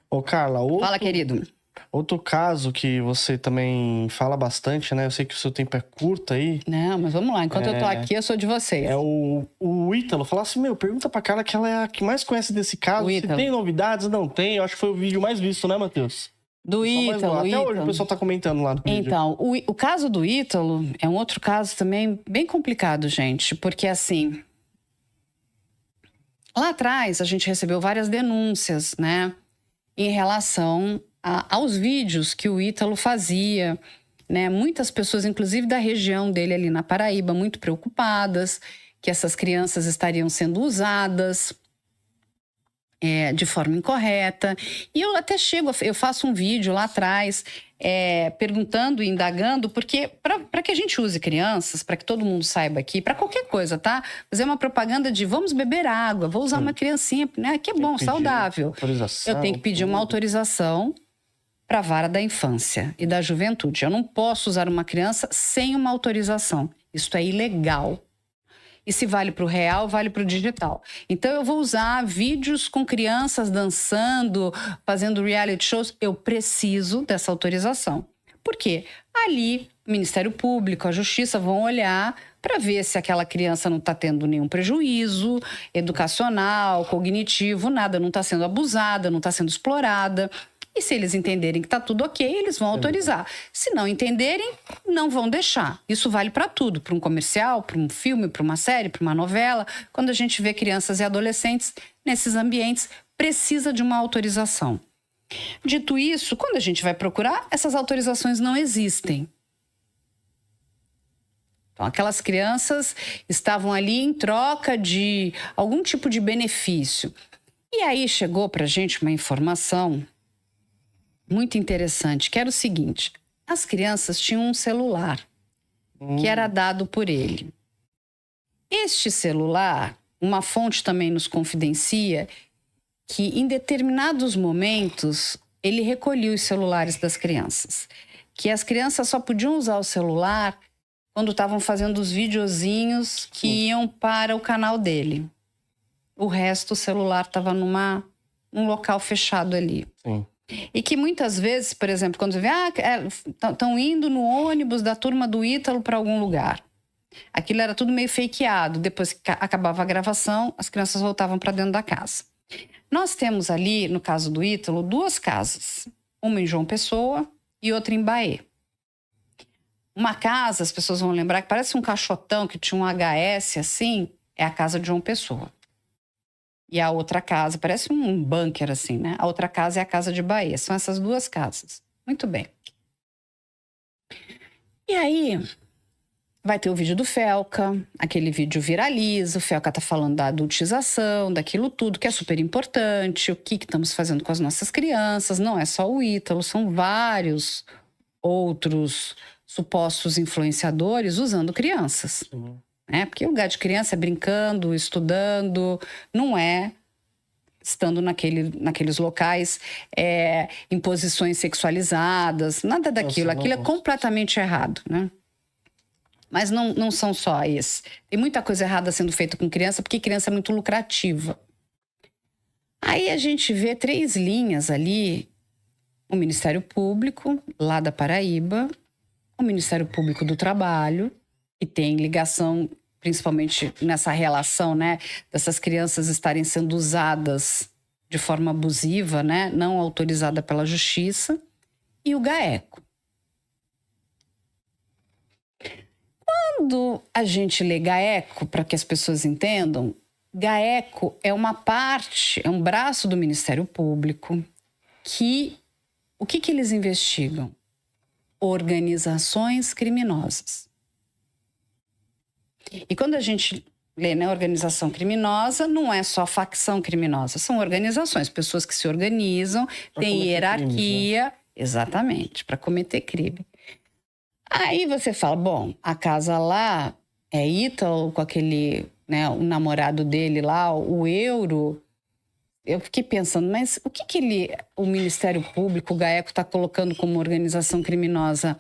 S3: Ô, Carla,
S1: fala, querido.
S3: Outro caso que você também fala bastante, né? Eu sei que o seu tempo é curto aí.
S1: Não, mas vamos lá. Enquanto eu tô aqui, eu sou de vocês.
S3: É o Ítalo. Fala assim, pergunta pra Carla que ela é a que mais conhece desse caso. Se tem novidades, não tem. Eu acho que foi o vídeo mais visto, né, Matheus?
S1: Do Ítalo.
S3: Até hoje o pessoal tá comentando lá no vídeo.
S1: Então, o caso do Ítalo é um outro caso também bem complicado, gente. Porque, assim... Lá atrás, a gente recebeu várias denúncias, né? Em relação aos vídeos que o Ítalo fazia, né? Muitas pessoas, inclusive da região dele ali na Paraíba, muito preocupadas que essas crianças estariam sendo usadas de forma incorreta. E eu até eu faço um vídeo lá atrás perguntando e indagando, porque para que a gente use crianças, para que todo mundo saiba aqui, para qualquer coisa, tá? Fazer uma propaganda de vamos beber água, vou usar uma criancinha, né? Que é bom, saudável. Eu tenho que pedir uma autorização para a vara da infância e da juventude. Eu não posso usar uma criança sem uma autorização. Isso é ilegal. E se vale para o real, vale para o digital. Então, eu vou usar vídeos com crianças dançando, fazendo reality shows. Eu preciso dessa autorização. Por quê? Ali, o Ministério Público, a Justiça vão olhar para ver se aquela criança não está tendo nenhum prejuízo educacional, cognitivo, nada, não está sendo abusada, não está sendo explorada. E se eles entenderem que está tudo ok, eles vão autorizar. Se não entenderem, não vão deixar. Isso vale para tudo, para um comercial, para um filme, para uma série, para uma novela. Quando a gente vê crianças e adolescentes nesses ambientes, precisa de uma autorização. Dito isso, quando a gente vai procurar, essas autorizações não existem. Então, aquelas crianças estavam ali em troca de algum tipo de benefício. E aí chegou para a gente uma informação muito interessante, que era o seguinte: as crianças tinham um celular que era dado por ele. Este celular, uma fonte também nos confidencia que em determinados momentos ele recolhia os celulares das crianças. Que as crianças só podiam usar o celular quando estavam fazendo os videozinhos que iam para o canal dele. O resto, o celular estava num local fechado ali.
S3: Sim.
S1: E que muitas vezes, por exemplo, quando você vê, estão indo no ônibus da turma do Ítalo para algum lugar. Aquilo era tudo meio fakeado. Depois que acabava a gravação, as crianças voltavam para dentro da casa. Nós temos ali, no caso do Ítalo, 2 casas. Uma em João Pessoa e outra em Bahia. Uma casa, as pessoas vão lembrar, que parece um caixotão que tinha um HS assim, é a casa de João Pessoa. E a outra casa, parece um bunker assim, né? A outra casa é a casa de Bahia. São essas 2 casas. Muito bem. E aí, vai ter o vídeo do Felca. Aquele vídeo viraliza. O Felca tá falando da adultização, daquilo tudo, que é super importante. O que estamos fazendo com as nossas crianças. Não é só o Ítalo, são vários outros supostos influenciadores usando crianças. né? Porque lugar de criança é brincando, estudando, não é estando naqueles locais em posições sexualizadas, nada daquilo. Aquilo é completamente errado, né? Mas não são só esses. Tem muita coisa errada sendo feita com criança, porque criança é muito lucrativa. Aí a gente vê 3 linhas ali: o Ministério Público, lá da Paraíba, o Ministério Público do Trabalho, que tem ligação principalmente nessa relação, né, dessas crianças estarem sendo usadas de forma abusiva, né, não autorizada pela Justiça, e o GAECO. Quando a gente lê GAECO, para que as pessoas entendam, GAECO é uma parte, é um braço do Ministério Público que... O que eles investigam? Organizações criminosas. E quando a gente lê, né, organização criminosa, não é só facção criminosa, são organizações, pessoas que se organizam, têm hierarquia, crimes, né? Exatamente, para cometer crime. Aí você fala, bom, a casa lá é Ítalo com aquele, né, o namorado dele lá, o Euro. Eu fiquei pensando, mas o que o Ministério Público, o GAECO, está colocando como organização criminosa?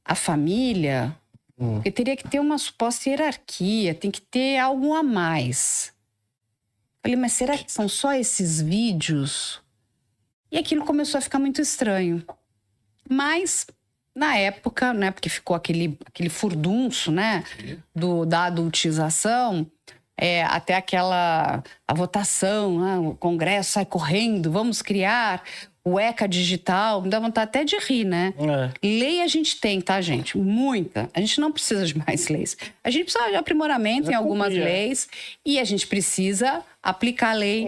S1: A família? Porque teria que ter uma suposta hierarquia, tem que ter algo a mais. Falei, mas será que são só esses vídeos? E aquilo começou a ficar muito estranho. Mas, na época, né, porque ficou aquele furdunço, né, da adultização... até a votação, né? O Congresso sai correndo, vamos criar o ECA digital, me dá vontade até de rir, né? Lei a gente tem, tá, gente? Muita. A gente não precisa de mais leis. A gente precisa de aprimoramento em algumas leis e a gente precisa aplicar a lei,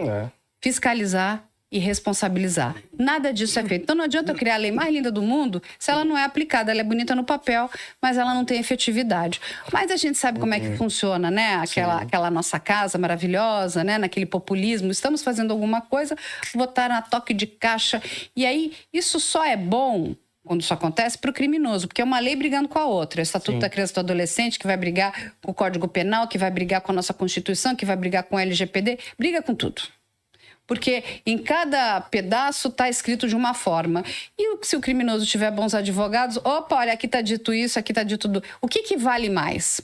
S1: fiscalizar e responsabilizar. Nada disso é feito. Então não adianta eu criar a lei mais linda do mundo se ela não é aplicada. Ela é bonita no papel, mas ela não tem efetividade. Mas a gente sabe como é que funciona, né? Aquela nossa casa maravilhosa, né? Naquele populismo. Estamos fazendo alguma coisa, votaram a toque de caixa. E aí, isso só é bom quando isso acontece para o criminoso, porque é uma lei brigando com a outra. O Estatuto da Criança e do Adolescente, que vai brigar com o Código Penal, que vai brigar com a nossa Constituição, que vai brigar com o LGPD, briga com tudo. Porque em cada pedaço está escrito de uma forma. E se o criminoso tiver bons advogados, opa, olha, aqui está dito isso, aqui está dito... O que vale mais?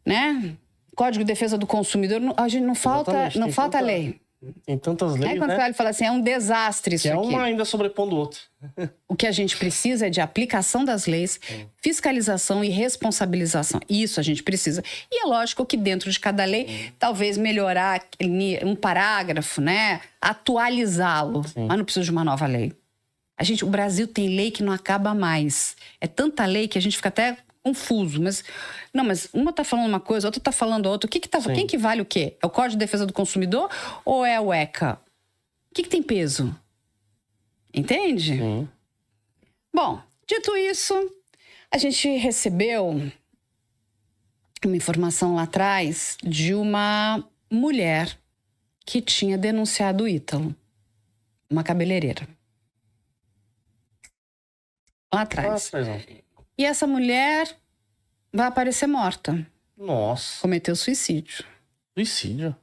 S1: Né? Código de Defesa do Consumidor, a gente não falta lei.
S3: Tem tantas leis,
S1: quando ele fala assim, é um desastre isso aqui.
S3: É uma ainda sobrepondo o outro.
S1: O que a gente precisa é de aplicação das leis, fiscalização e responsabilização. Isso a gente precisa. E é lógico que dentro de cada lei, talvez melhorar um parágrafo, né? Atualizá-lo. Mas não precisa de uma nova lei. O Brasil tem lei que não acaba mais. É tanta lei que a gente fica até confuso. Mas uma tá falando uma coisa, outra tá falando outra. Quem que vale o quê? É o Código de Defesa do Consumidor ou é o ECA? O que tem peso? Entende?
S3: Sim.
S1: Bom, dito isso, a gente recebeu uma informação lá atrás de uma mulher que tinha denunciado o Ítalo, uma cabeleireira. Lá atrás. E essa mulher vai aparecer morta.
S3: Nossa.
S1: Cometeu suicídio.
S3: Suicídio?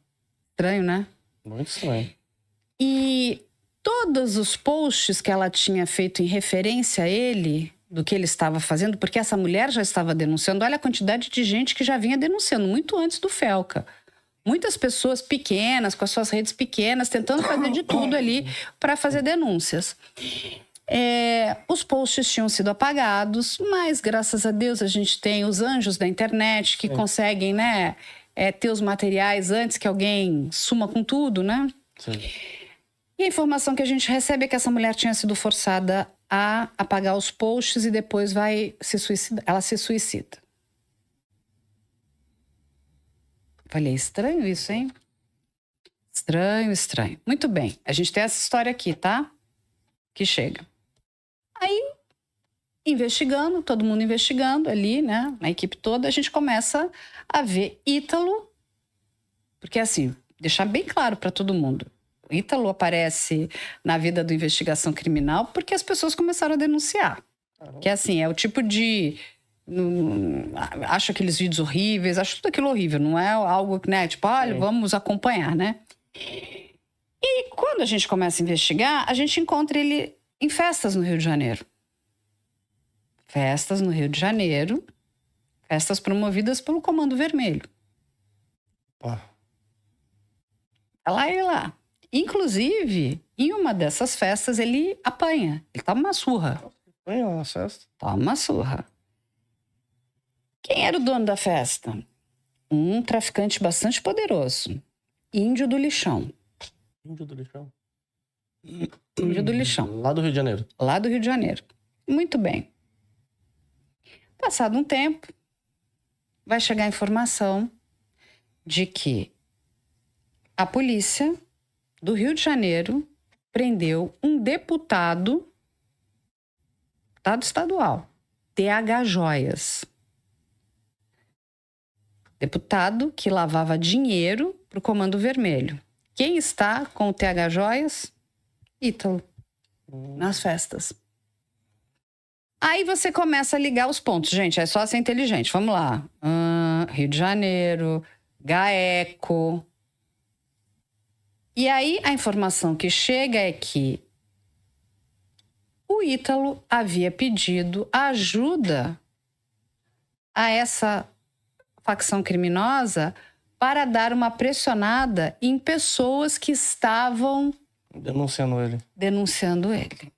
S1: Estranho, né?
S3: Muito estranho.
S1: E todos os posts que ela tinha feito em referência a ele, do que ele estava fazendo, porque essa mulher já estava denunciando, olha a quantidade de gente que já vinha denunciando, muito antes do Felca. Muitas pessoas pequenas, com as suas redes pequenas, tentando fazer de tudo ali para fazer denúncias. Os posts tinham sido apagados, mas graças a Deus a gente tem os anjos da internet que conseguem, né, ter os materiais antes que alguém suma com tudo, né?
S3: Sim.
S1: E a informação que a gente recebe é que essa mulher tinha sido forçada a apagar os posts e depois vai se suicidar. Ela se suicida. Falei, estranho isso, hein? Estranho. Muito bem, a gente tem essa história aqui, tá? Que chega. Aí, investigando, todo mundo investigando ali, né? A equipe toda, a gente começa a ver Ítalo. Porque assim, deixar bem claro para todo mundo. Ítalo aparece na vida do investigação criminal porque as pessoas começaram a denunciar. Que assim, é o tipo de Acho aqueles vídeos horríveis, acho tudo aquilo horrível. Não é algo, né? Tipo, olha, vamos acompanhar, né? E quando a gente começa a investigar, a gente encontra ele em festas no Rio de Janeiro. Festas no Rio de Janeiro. Festas promovidas pelo Comando Vermelho. Lá e lá. Inclusive, em uma dessas festas, ele apanha. Ele toma uma surra.
S3: Apanha na festa?
S1: Toma uma surra. Quem era o dono da festa? Um traficante bastante poderoso. Índio do Lixão.
S3: Índio do Lixão?
S1: Índio do Lixão.
S3: Lá do Rio de Janeiro.
S1: Lá do Rio de Janeiro. Muito bem. Passado um tempo, vai chegar a informação de que a polícia do Rio de Janeiro prendeu um deputado estadual, TH Joias. Deputado que lavava dinheiro para o Comando Vermelho. Quem está com o TH Joias? Ítalo. Nas festas. Aí você começa a ligar os pontos. Gente, é só ser inteligente. Vamos lá. Rio de Janeiro, GAECO. E aí a informação que chega é que o Ítalo havia pedido ajuda a essa facção criminosa para dar uma pressionada em pessoas que estavam denunciando ele.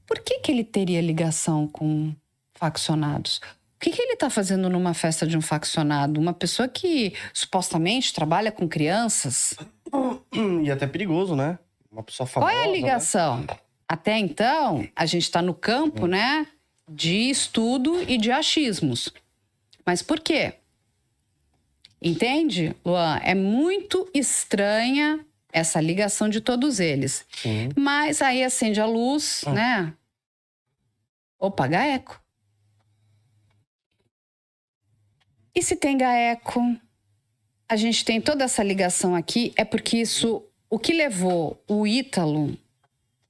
S1: Por que ele teria ligação com faccionados? O que ele está fazendo numa festa de um faccionado? Uma pessoa que supostamente trabalha com crianças.
S3: E até perigoso, né? Uma pessoa famosa.
S1: Qual é a ligação?
S3: Né?
S1: Até então, a gente está no campo, né, de estudo e de achismos. Mas por quê? Entende, Luan? É muito estranha essa ligação de todos eles.
S3: Sim.
S1: Mas aí acende a luz, né? Opa, GAECO. E se tem GAECO, a gente tem toda essa ligação aqui, é porque isso, o que levou o Ítalo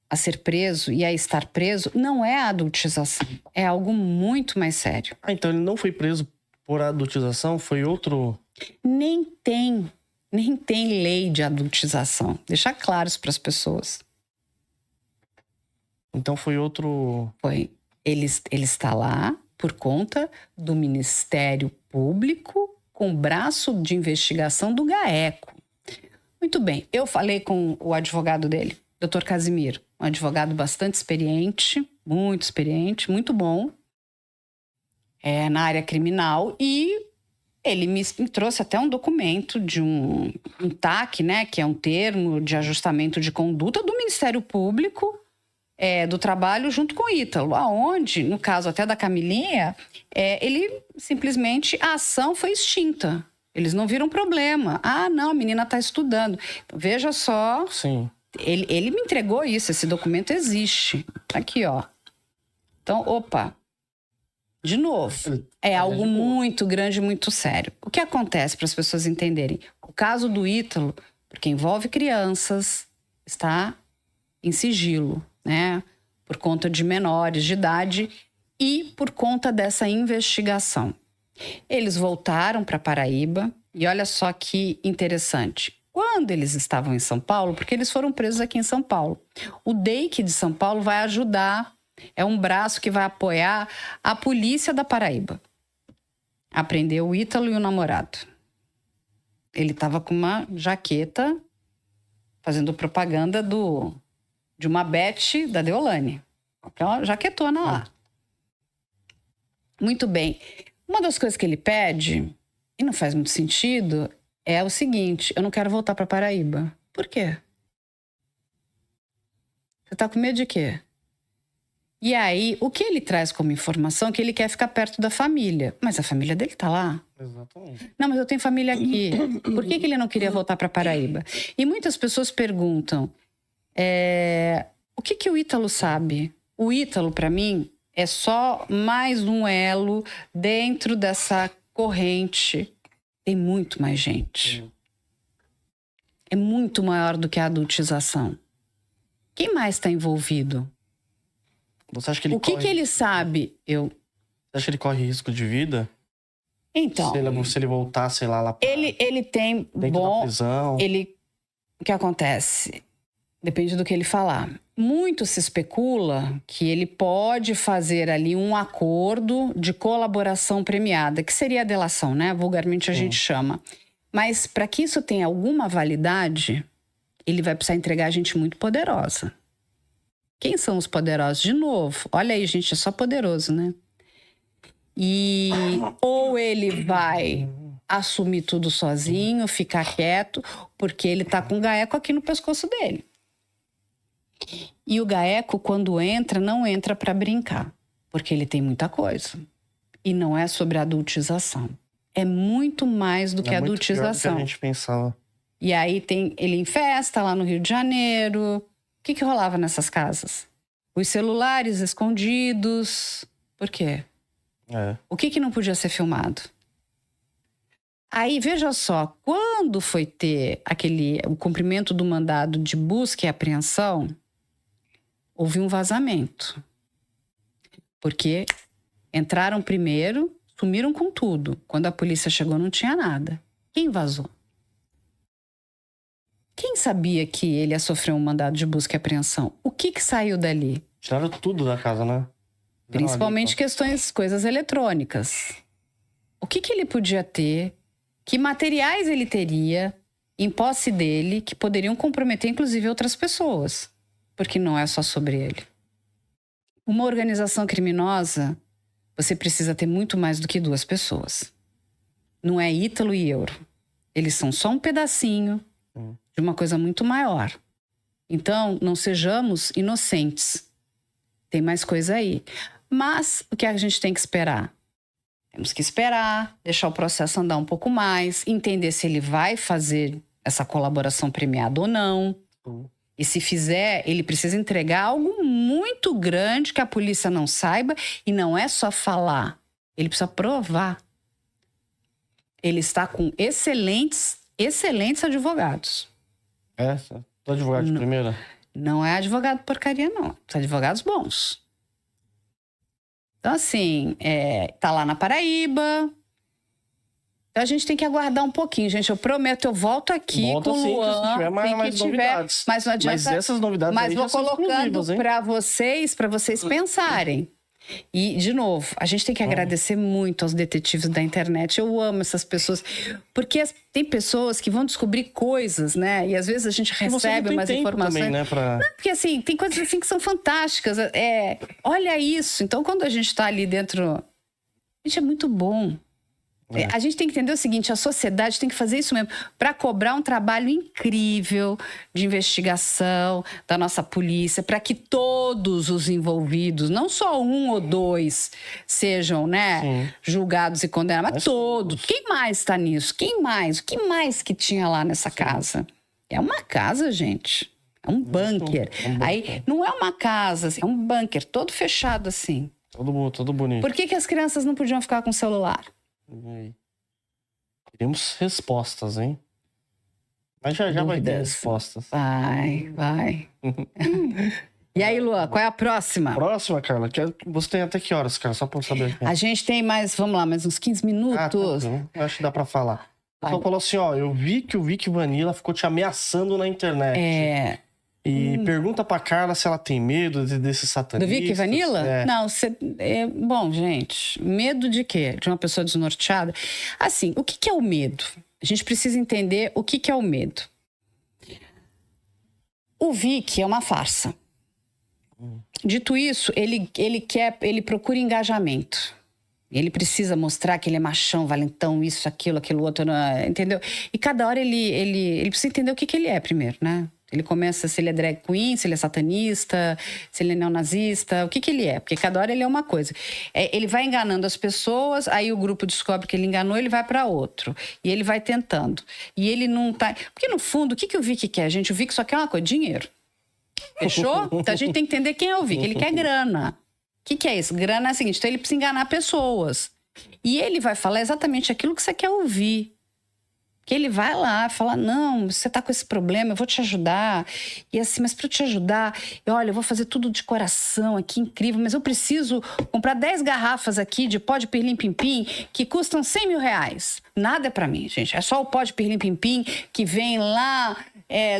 S1: a ser preso e a estar preso, não é a adultização. É algo muito mais sério.
S3: Então ele não foi preso por adultização? Foi outro...
S1: Nem tem lei de adultização. Deixar claro isso para as pessoas.
S3: Então foi outro...
S1: Foi. Ele está lá por conta do Ministério Público com braço de investigação do GAECO. Muito bem. Eu falei com o advogado dele, Dr. Casimiro. Um advogado bastante experiente, muito bom. Na área criminal. E ele me trouxe até um documento de um TAC, né? Que é um termo de ajustamento de conduta do Ministério Público do Trabalho junto com o Ítalo. Aonde, no caso até da Camilinha, ele simplesmente, a ação foi extinta. Eles não viram problema. Ah, não, a menina está estudando. Então, veja só.
S3: Sim.
S1: Ele me entregou isso, esse documento existe. Aqui, ó. Então, opa. De novo, é algo muito grande, muito sério. O que acontece, para as pessoas entenderem? O caso do Ítalo, porque envolve crianças, está em sigilo, né? Por conta de menores de idade e por conta dessa investigação. Eles voltaram para Paraíba e olha só que interessante. Quando eles estavam em São Paulo, porque eles foram presos aqui em São Paulo, o DEIC de São Paulo vai ajudar, é um braço que vai apoiar a polícia da Paraíba. Aprendeu o Ítalo e o namorado. Ele estava com uma jaqueta fazendo propaganda de uma Beth da Deolane. Aquela jaquetona lá. Muito bem. Uma das coisas que ele pede, e não faz muito sentido, é o seguinte: eu não quero voltar para Paraíba. Por quê? Você tá com medo de quê? E aí, o que ele traz como informação é que ele quer ficar perto da família. Mas a família dele tá lá.
S3: Exatamente.
S1: Não, mas eu tenho família aqui. Por que ele não queria voltar para Paraíba? E muitas pessoas perguntam, o que o Ítalo sabe? O Ítalo, para mim, é só mais um elo dentro dessa corrente. Tem muito mais gente. É muito maior do que a adultização. Quem mais está envolvido?
S3: Você acha que ele
S1: O que ele sabe?
S3: Você acha que ele corre risco de vida?
S1: Então...
S3: Se ele voltar, sei lá pra...
S1: Ele tem...
S3: Dentro da prisão.
S1: O que acontece? Depende do que ele falar. Muito se especula que ele pode fazer ali um acordo de colaboração premiada, que seria a delação, né? Vulgarmente a gente chama. Mas para que isso tenha alguma validade, ele vai precisar entregar gente muito poderosa. Quem são os poderosos? De novo, olha aí, gente, é só poderoso, né? E ou ele vai assumir tudo sozinho, ficar quieto, porque ele tá com o gaeco aqui no pescoço dele. E o gaeco, quando entra, não entra para brincar, porque ele tem muita coisa. E não é sobre adultização. É muito mais do que adultização.
S3: É muito pior do que a gente pensava.
S1: E aí ele em festa lá no Rio de Janeiro. O que rolava nessas casas? Os celulares escondidos. Por quê? O que não podia ser filmado? Aí, veja só, quando foi ter o cumprimento do mandado de busca e apreensão, houve um vazamento. Porque entraram primeiro, sumiram com tudo. Quando a polícia chegou, não tinha nada. Quem vazou? Quem sabia que ele ia sofrer um mandado de busca e apreensão? O que saiu dali?
S3: Tiraram tudo da casa, né?
S1: Principalmente coisas eletrônicas. O que ele podia ter? Que materiais ele teria em posse dele que poderiam comprometer, inclusive, outras pessoas? Porque não é só sobre ele. Uma organização criminosa, você precisa ter muito mais do que 2 pessoas. Não é Ítalo e Euro. Eles são só um pedacinho de uma coisa muito maior. Então, não sejamos inocentes. Tem mais coisa aí. Mas o que a gente tem que esperar? Temos que esperar, deixar o processo andar um pouco mais, entender se ele vai fazer essa colaboração premiada ou não. E se fizer, ele precisa entregar algo muito grande que a polícia não saiba. E não é só falar, ele precisa provar. Ele está com excelentes advogados.
S3: Tô advogado de primeira?
S1: Não é advogado porcaria, não. São advogados bons. Então, assim, tá lá na Paraíba. Então, a gente tem que aguardar um pouquinho, gente. Eu prometo, eu volto aqui com o Luan.
S3: Se tiver mais novidades.
S1: Mas não adianta.
S3: Mas essas novidades
S1: mas
S3: aí
S1: vou
S3: já são
S1: colocando para vocês pensarem. E, de novo, a gente tem que agradecer muito aos detetives da internet. Eu amo essas pessoas. Porque tem pessoas que vão descobrir coisas, né? E às vezes a gente recebe umas informações.
S3: Também, né,
S1: Não, porque assim, tem coisas assim que são fantásticas. Olha isso. Então, quando a gente tá ali dentro... Gente, é muito bom. A gente tem que entender o seguinte, a sociedade tem que fazer isso mesmo, para cobrar um trabalho incrível de investigação da nossa polícia, para que todos os envolvidos, não só 1 ou 2, sejam, né, julgados e condenados, mas todos. Quem mais está nisso? Quem mais? O que mais que tinha lá nessa casa? É uma casa, gente. É um bunker. Aí não é uma casa, é um bunker, todo fechado assim.
S3: Todo bonito.
S1: Por que as crianças não podiam ficar com o celular?
S3: Queremos respostas, hein? Mas já vai ter respostas.
S1: Vai. E aí, Luan, qual é a próxima?
S3: Próxima, Carla. Você tem até que horas, cara? Só pra eu saber.
S1: A gente tem mais, vamos lá, mais uns 15 minutos.
S3: Acho que dá pra falar. O pessoal falou assim, eu vi que o Vic Vanilla ficou te ameaçando na internet. E pergunta pra Carla se ela tem medo desse satanista.
S1: Do Vic Vanilla? Não, bom, gente, medo de quê? De uma pessoa desnorteada? Assim, o que é o medo? A gente precisa entender o que é o medo. O Vic é uma farsa. Dito isso, ele procura engajamento. Ele precisa mostrar que ele é machão, valentão, isso, aquilo outro, entendeu? E cada hora ele precisa entender o que ele é primeiro, né? Ele começa se ele é drag queen, se ele é satanista, se ele é neonazista, o que ele é. Porque cada hora ele é uma coisa. Ele vai enganando as pessoas, aí o grupo descobre que ele enganou, ele vai para outro. E ele vai tentando. E ele não tá... Porque no fundo, o que o Vic quer, gente? O Vic só quer uma coisa, dinheiro. Fechou? Então a gente tem que entender quem é o Vic. Ele quer grana. O que é isso? Grana é o seguinte, então ele precisa enganar pessoas. E ele vai falar exatamente aquilo que você quer ouvir. Que ele vai lá e fala, não, você tá com esse problema, eu vou te ajudar. E assim, mas para eu te ajudar, olha, eu vou fazer tudo de coração aqui, incrível, mas eu preciso comprar 10 garrafas aqui de pó de pirlim-pim-pim que custam 100 mil reais. Nada é para mim, gente. É só o pó de pirlim-pim-pim que vem lá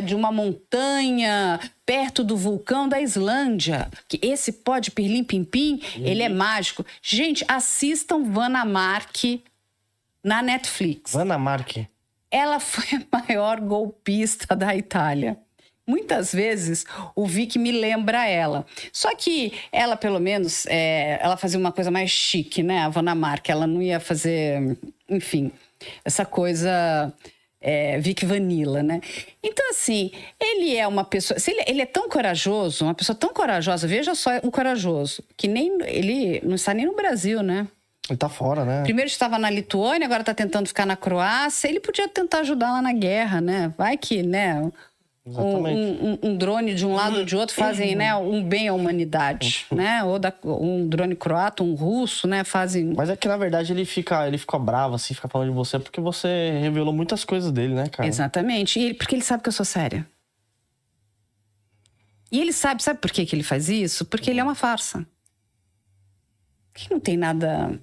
S1: de uma montanha perto do vulcão da Islândia. Que esse pó de pirlim-pim-pim, ele é mágico. Gente, assistam Vanna Marchi na Netflix.
S3: Vanna Marchi.
S1: Ela foi a maior golpista da Itália. Muitas vezes o Vic me lembra ela. Só que ela, pelo menos, ela fazia uma coisa mais chique, né? A Vanna Marchi. Ela não ia fazer, enfim, essa coisa Vic Vanilla, né? Então, assim, ele é uma pessoa... Ele é tão corajoso, uma pessoa tão corajosa. Veja só o corajoso. Que nem ele não está nem no Brasil, né?
S3: Ele tá fora, né?
S1: Primeiro estava na Lituânia, agora tá tentando ficar na Croácia. Ele podia tentar ajudar lá na guerra, né? Vai que, né? Um drone de um lado ou de outro fazem, né, um bem à humanidade, né? Ou um drone croata, um russo, né? Fazem...
S3: Mas é que, na verdade, ele fica bravo, assim, fica falando de você porque você revelou muitas coisas dele, né, cara?
S1: Exatamente. Porque ele sabe que eu sou séria. E ele sabe por que ele faz isso? Porque ele é uma farsa. Que não tem nada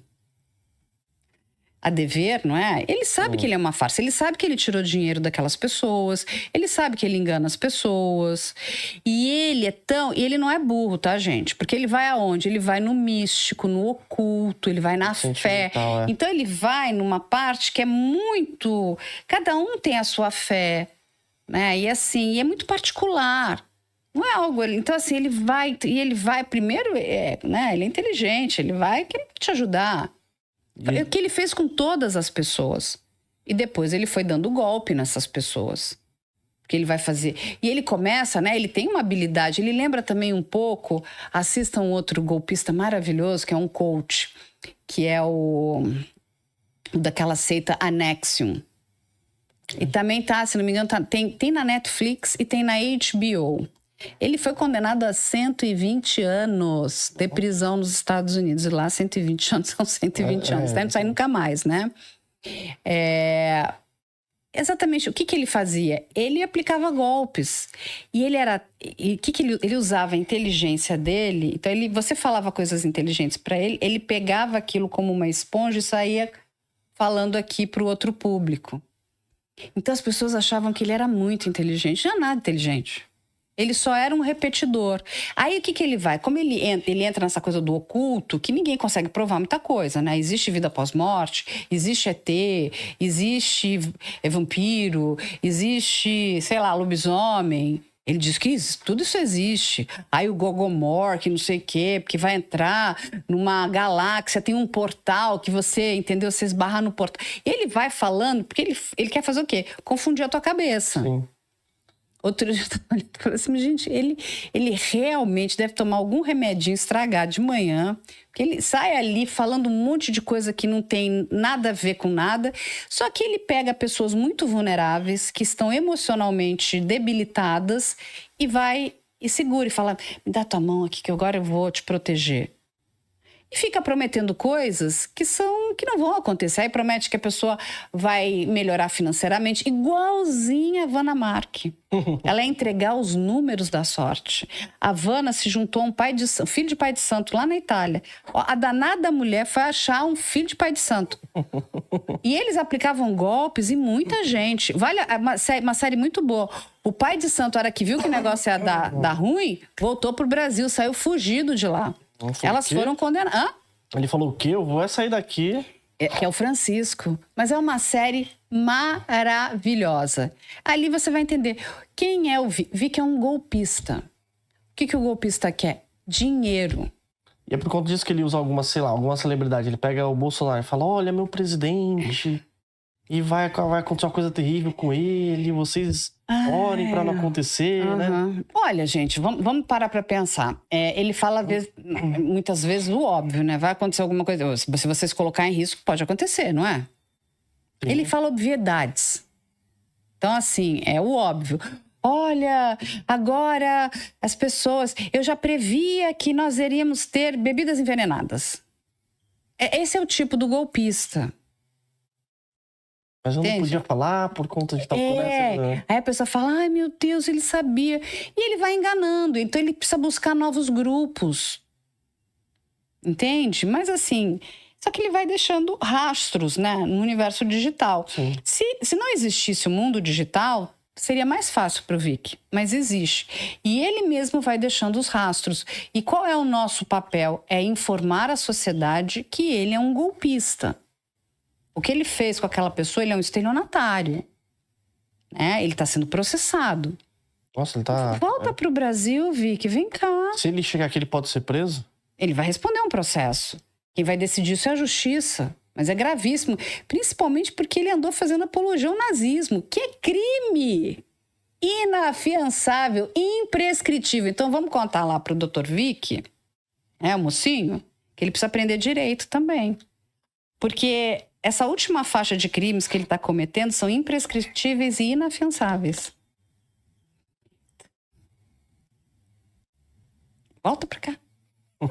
S1: a dever, não é? Ele sabe que ele é uma farsa. Ele sabe que ele tirou dinheiro daquelas pessoas. Ele sabe que ele engana as pessoas. E ele não é burro, tá, gente? Porque ele vai aonde? Ele vai no místico, no oculto, ele vai na fé. Então ele vai numa parte que é muito... Cada um tem a sua fé, né? E assim, é muito particular. Não é algo... Então, assim, ele vai primeiro, né? Ele é inteligente, ele vai querer te ajudar. O que ele fez com todas as pessoas. E depois ele foi dando golpe nessas pessoas. Que ele vai fazer. E ele começa, né? Ele tem uma habilidade. Ele lembra também um pouco... Assista um outro golpista maravilhoso, que é um coach. Que é o daquela seita Anexium. E também se não me engano, tem na Netflix e tem na HBO. Ele foi condenado a 120 anos de prisão nos Estados Unidos. E lá, 120 anos são 120 anos. Não sai nunca mais, né? Exatamente. O que ele fazia? Ele aplicava golpes. E ele usava a inteligência dele. Então, você falava coisas inteligentes para ele, ele pegava aquilo como uma esponja e saía falando aqui para o outro público. Então, as pessoas achavam que ele era muito inteligente. Não é nada inteligente. Ele só era um repetidor. Aí, o que ele vai? Como ele entra nessa coisa do oculto, que ninguém consegue provar muita coisa, né? Existe vida pós-morte, existe ET, existe vampiro, existe, sei lá, lobisomem. Ele diz que tudo isso existe. Aí o Gogomor, que não sei o quê, porque vai entrar numa galáxia, tem um portal que você, entendeu? Você esbarra no portal. E ele vai falando, porque ele quer fazer o quê? Confundir a tua cabeça.
S3: Sim.
S1: Outro dia eu tava olhando e falei assim, gente, ele realmente deve tomar algum remedinho estragado de manhã, porque ele sai ali falando um monte de coisa que não tem nada a ver com nada, só que ele pega pessoas muito vulneráveis, que estão emocionalmente debilitadas, e vai e segura e fala, me dá tua mão aqui que agora eu vou te proteger. E fica prometendo coisas que não vão acontecer. Aí promete que a pessoa vai melhorar financeiramente, igualzinha a Vanna Marchi. Ela é entregar os números da sorte. A Vanna se juntou a um filho de pai de santo lá na Itália. A danada mulher foi achar um filho de pai de santo. E eles aplicavam golpes em muita gente. Vale uma série muito boa. O pai de santo, a hora que viu que o negócio ia dar ruim, voltou pro Brasil, saiu fugido de lá. Elas foram condenadas. Hã?
S3: Ele falou o quê? Eu vou sair daqui.
S1: Que é o Francisco. Mas é uma série maravilhosa. Ali você vai entender quem é o Vic. Vic é um golpista. O que o golpista quer? Dinheiro.
S3: E é por conta disso que ele usa alguma celebridade. Ele pega o Bolsonaro e fala, olha, meu presidente... E vai acontecer uma coisa terrível com ele, vocês orem pra não acontecer, né?
S1: Olha, gente, vamos parar pra pensar. Ele fala muitas vezes o óbvio, né? Vai acontecer alguma coisa. Se vocês colocar em risco, pode acontecer, não é? Sim. Ele fala obviedades. Então, assim, é o óbvio. Olha, agora as pessoas... Eu já previa que nós iríamos ter bebidas envenenadas. Esse é o tipo do golpista.
S3: Mas eu não podia falar por conta de tal coisa.
S1: Aí a pessoa fala, ai meu Deus, ele sabia. E ele vai enganando, então ele precisa buscar novos grupos. Entende? Mas assim, só que ele vai deixando rastros, né, no universo digital. Se não existisse o mundo digital, seria mais fácil para o Vic, mas existe. E ele mesmo vai deixando os rastros. E qual é o nosso papel? É informar a sociedade que ele é um golpista. O que ele fez com aquela pessoa, ele é um estelionatário. Né? Ele está sendo processado.
S3: Nossa, ele tá...
S1: Volta para o Brasil, Vic, vem cá.
S3: Se ele chegar aqui, ele pode ser preso?
S1: Ele vai responder um processo. Quem vai decidir isso é a justiça. Mas é gravíssimo, principalmente porque ele andou fazendo apologia ao nazismo, que é crime inafiançável, imprescritível. Então vamos contar lá para o Dr. Vic, o mocinho, que ele precisa aprender direito também. Porque essa última faixa de crimes que ele está cometendo são imprescritíveis e inafiançáveis. Volta para cá.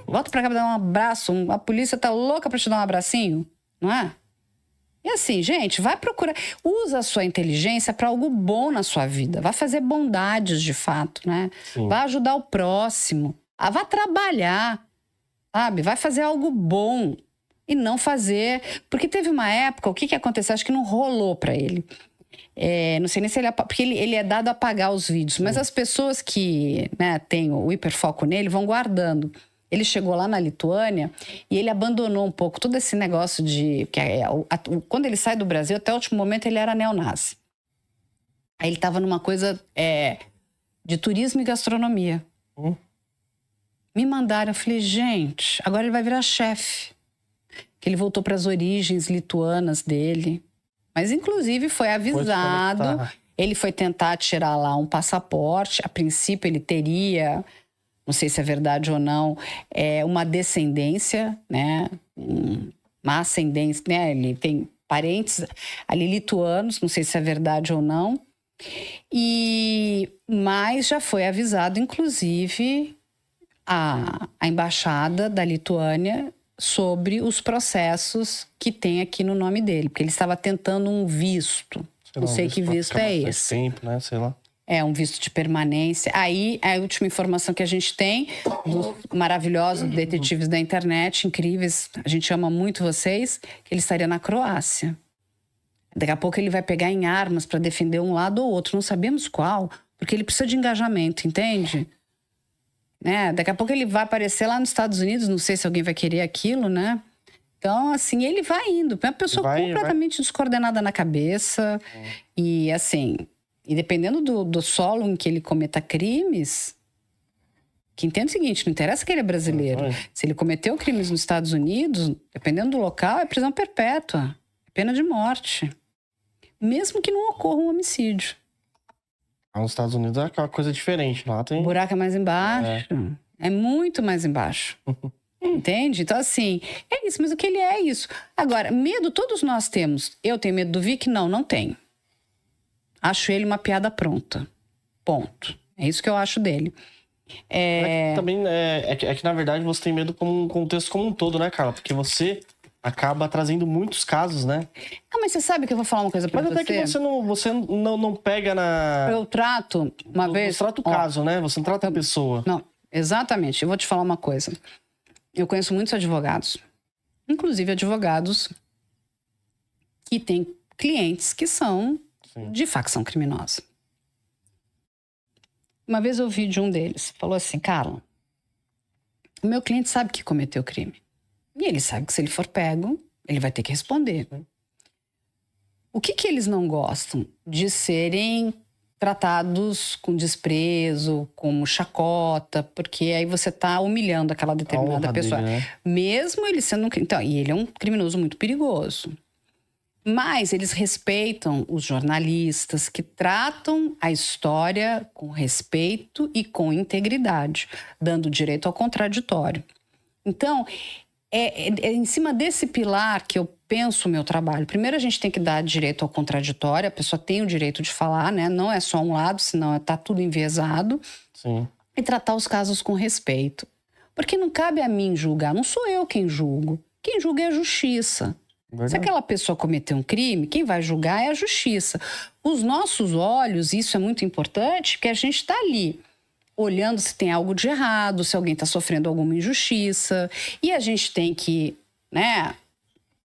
S1: Volta para cá para dar um abraço. A polícia tá louca para te dar um abracinho. Não é? E assim, gente, vai procurar. Usa a sua inteligência para algo bom na sua vida. Vai fazer bondades de fato, né?
S3: Sim.
S1: Vai ajudar o próximo. Vai trabalhar, sabe? Vai fazer algo bom. E não fazer... Porque teve uma época, o que aconteceu? Acho que não rolou para ele. Não sei nem se ele... Porque ele é dado a apagar os vídeos. Mas as pessoas que, né, têm o hiperfoco nele vão guardando. Ele chegou lá na Lituânia e ele abandonou um pouco todo esse negócio de... Quando ele sai do Brasil, até o último momento, ele era neonazi. Aí ele estava numa coisa de turismo e gastronomia. Me mandaram, eu falei, gente, agora ele vai virar chefe. Que ele voltou para as origens lituanas dele. Mas, inclusive, foi avisado. Ele foi tentar tirar lá um passaporte. A princípio, ele teria... Não sei se é verdade ou não, uma descendência, né? Uma ascendência, né? Ele tem parentes ali lituanos, não sei se é verdade ou não. Mas já foi avisado, inclusive, a embaixada da Lituânia sobre os processos que tem aqui no nome dele, porque ele estava tentando um visto. Não sei que visto é esse.
S3: Tempo, né? Sei lá.
S1: Um visto de permanência. Aí, a última informação que a gente tem dos maravilhosos detetives da internet, incríveis, a gente ama muito vocês, que ele estaria na Croácia. Daqui a pouco ele vai pegar em armas para defender um lado ou outro, não sabemos qual, porque ele precisa de engajamento, entende? Né? Daqui a pouco ele vai aparecer lá nos Estados Unidos, não sei se alguém vai querer aquilo, né? Então, assim, ele vai indo. É uma pessoa completamente descoordenada na cabeça. E, assim... E dependendo do solo em que ele cometa crimes, que entenda o seguinte, não interessa que ele é brasileiro. Se ele cometeu crimes nos Estados Unidos, dependendo do local, é prisão perpétua. É pena de morte. Mesmo que não ocorra um homicídio.
S3: Nos Estados Unidos é uma coisa diferente. Lá tem...
S1: O buraco é mais embaixo. É muito mais embaixo. Entende? Então, assim, é isso. Mas o que ele é isso. Agora, medo todos nós temos. Eu tenho medo do Vic? Não tenho. Acho ele uma piada pronta. Ponto. É isso que eu acho dele.
S3: Também é que, na verdade, você tem medo como um contexto como um todo, né, Carla? Porque você acaba trazendo muitos casos, né?
S1: Mas você sabe que eu vou falar uma coisa pra você?
S3: Mas até que você não pega na...
S1: Eu trato, uma vez...
S3: Você trata o caso, né? Você não trata a pessoa.
S1: Não, exatamente. Eu vou te falar uma coisa. Eu conheço muitos advogados. Inclusive advogados que têm clientes que são... de facção criminosa. Uma vez eu ouvi de um deles, falou assim, Carla, o meu cliente sabe que cometeu crime. E ele sabe que se ele for pego, ele vai ter que responder. O que eles não gostam? De serem tratados com desprezo, como chacota, porque aí você está humilhando aquela determinada pessoa.
S3: Dele, né?
S1: Mesmo ele sendo então, e ele é um criminoso muito perigoso. Mas eles respeitam os jornalistas que tratam a história com respeito e com integridade, dando direito ao contraditório. Então, é em cima desse pilar que eu penso o meu trabalho. Primeiro, a gente tem que dar direito ao contraditório, a pessoa tem o direito de falar, né? Não é só um lado, senão está tudo enviesado.
S3: Sim.
S1: E tratar os casos com respeito. Porque não cabe a mim julgar, não sou eu quem julgo. Quem julga é a justiça.
S3: Verdade.
S1: Se aquela pessoa cometeu um crime, quem vai julgar é a justiça. Os nossos olhos, isso é muito importante, porque a gente está ali olhando se tem algo de errado, se alguém está sofrendo alguma injustiça. E a gente tem que, né,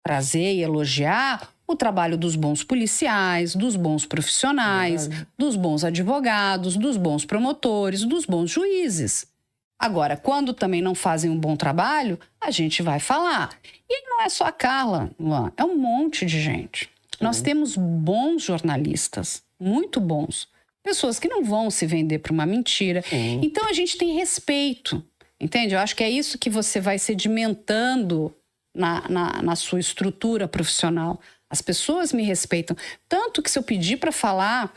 S1: trazer e elogiar o trabalho dos bons policiais, dos bons profissionais, dos bons advogados, dos bons promotores, dos bons juízes. Agora, quando também não fazem um bom trabalho, a gente vai falar. E não é só a Carla, Luan, é um monte de gente. Nós temos bons jornalistas, muito bons. Pessoas que não vão se vender para uma mentira. Então, a gente tem respeito, entende? Eu acho que é isso que você vai sedimentando na sua estrutura profissional. As pessoas me respeitam. Tanto que se eu pedir para falar,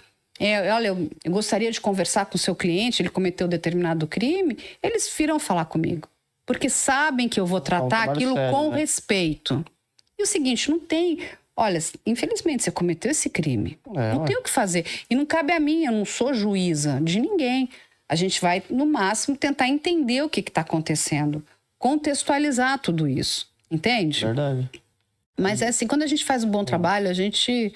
S1: olha, eu gostaria de conversar com o seu cliente, ele cometeu determinado crime, eles virão falar comigo. Porque sabem que eu vou tratar aquilo sério, com respeito. E o seguinte, não tem... Olha, infelizmente você cometeu esse crime. Não tem o que fazer. E não cabe a mim, eu não sou juíza de ninguém. A gente vai, no máximo, tentar entender o que está acontecendo. Contextualizar tudo isso. Entende?
S3: Verdade.
S1: Mas é assim, quando a gente faz um bom trabalho, a gente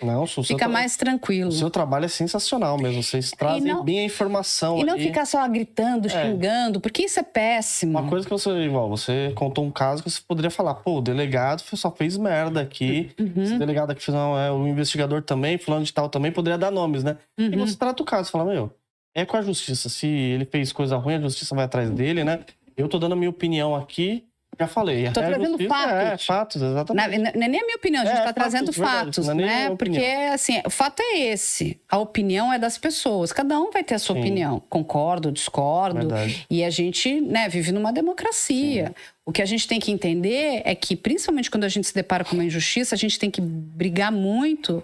S1: fica mais tranquilo.
S3: O seu trabalho é sensacional mesmo. Vocês trazem bem a informação.
S1: E não ficar só gritando, xingando, porque isso é péssimo.
S3: Uma coisa que você contou um caso que você poderia falar, pô, o delegado só fez merda aqui. Esse delegado aqui fez o investigador também, fulano de tal também, poderia dar nomes, né? E você trata o caso, você fala, é com a justiça. Se ele fez coisa ruim, a justiça vai atrás dele, né? Eu tô dando a minha opinião aqui. Já falei.
S1: Estou trazendo fatos.
S3: Fatos, exatamente.
S1: Não é nem a minha opinião, a gente está trazendo fatos, né? Porque, assim, o fato é esse. A opinião é das pessoas. Cada um vai ter a sua opinião. Concordo, discordo.
S3: Verdade.
S1: E a gente, né, vive numa democracia. Sim. O que a gente tem que entender é que, principalmente quando a gente se depara com uma injustiça, a gente tem que brigar muito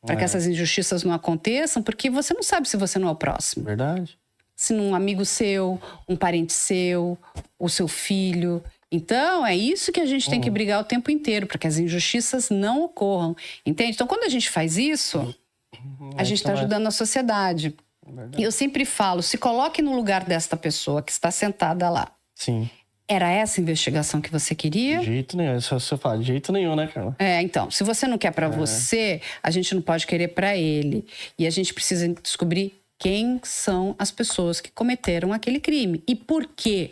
S1: para que essas injustiças não aconteçam, porque você não sabe se você não é o próximo.
S3: Verdade.
S1: Se um amigo seu, um parente seu, o seu filho... Então, é isso que a gente tem que brigar o tempo inteiro, para que as injustiças não ocorram, entende? Então, quando a gente faz isso, a gente está ajudando a sociedade. E eu sempre falo, se coloque no lugar desta pessoa que está sentada lá.
S3: Sim.
S1: Era essa investigação que você queria?
S3: De jeito nenhum, isso você fala, de jeito nenhum, né, Carla?
S1: Então, se você não quer para você, a gente não pode querer para ele. E a gente precisa descobrir quem são as pessoas que cometeram aquele crime. E por quê?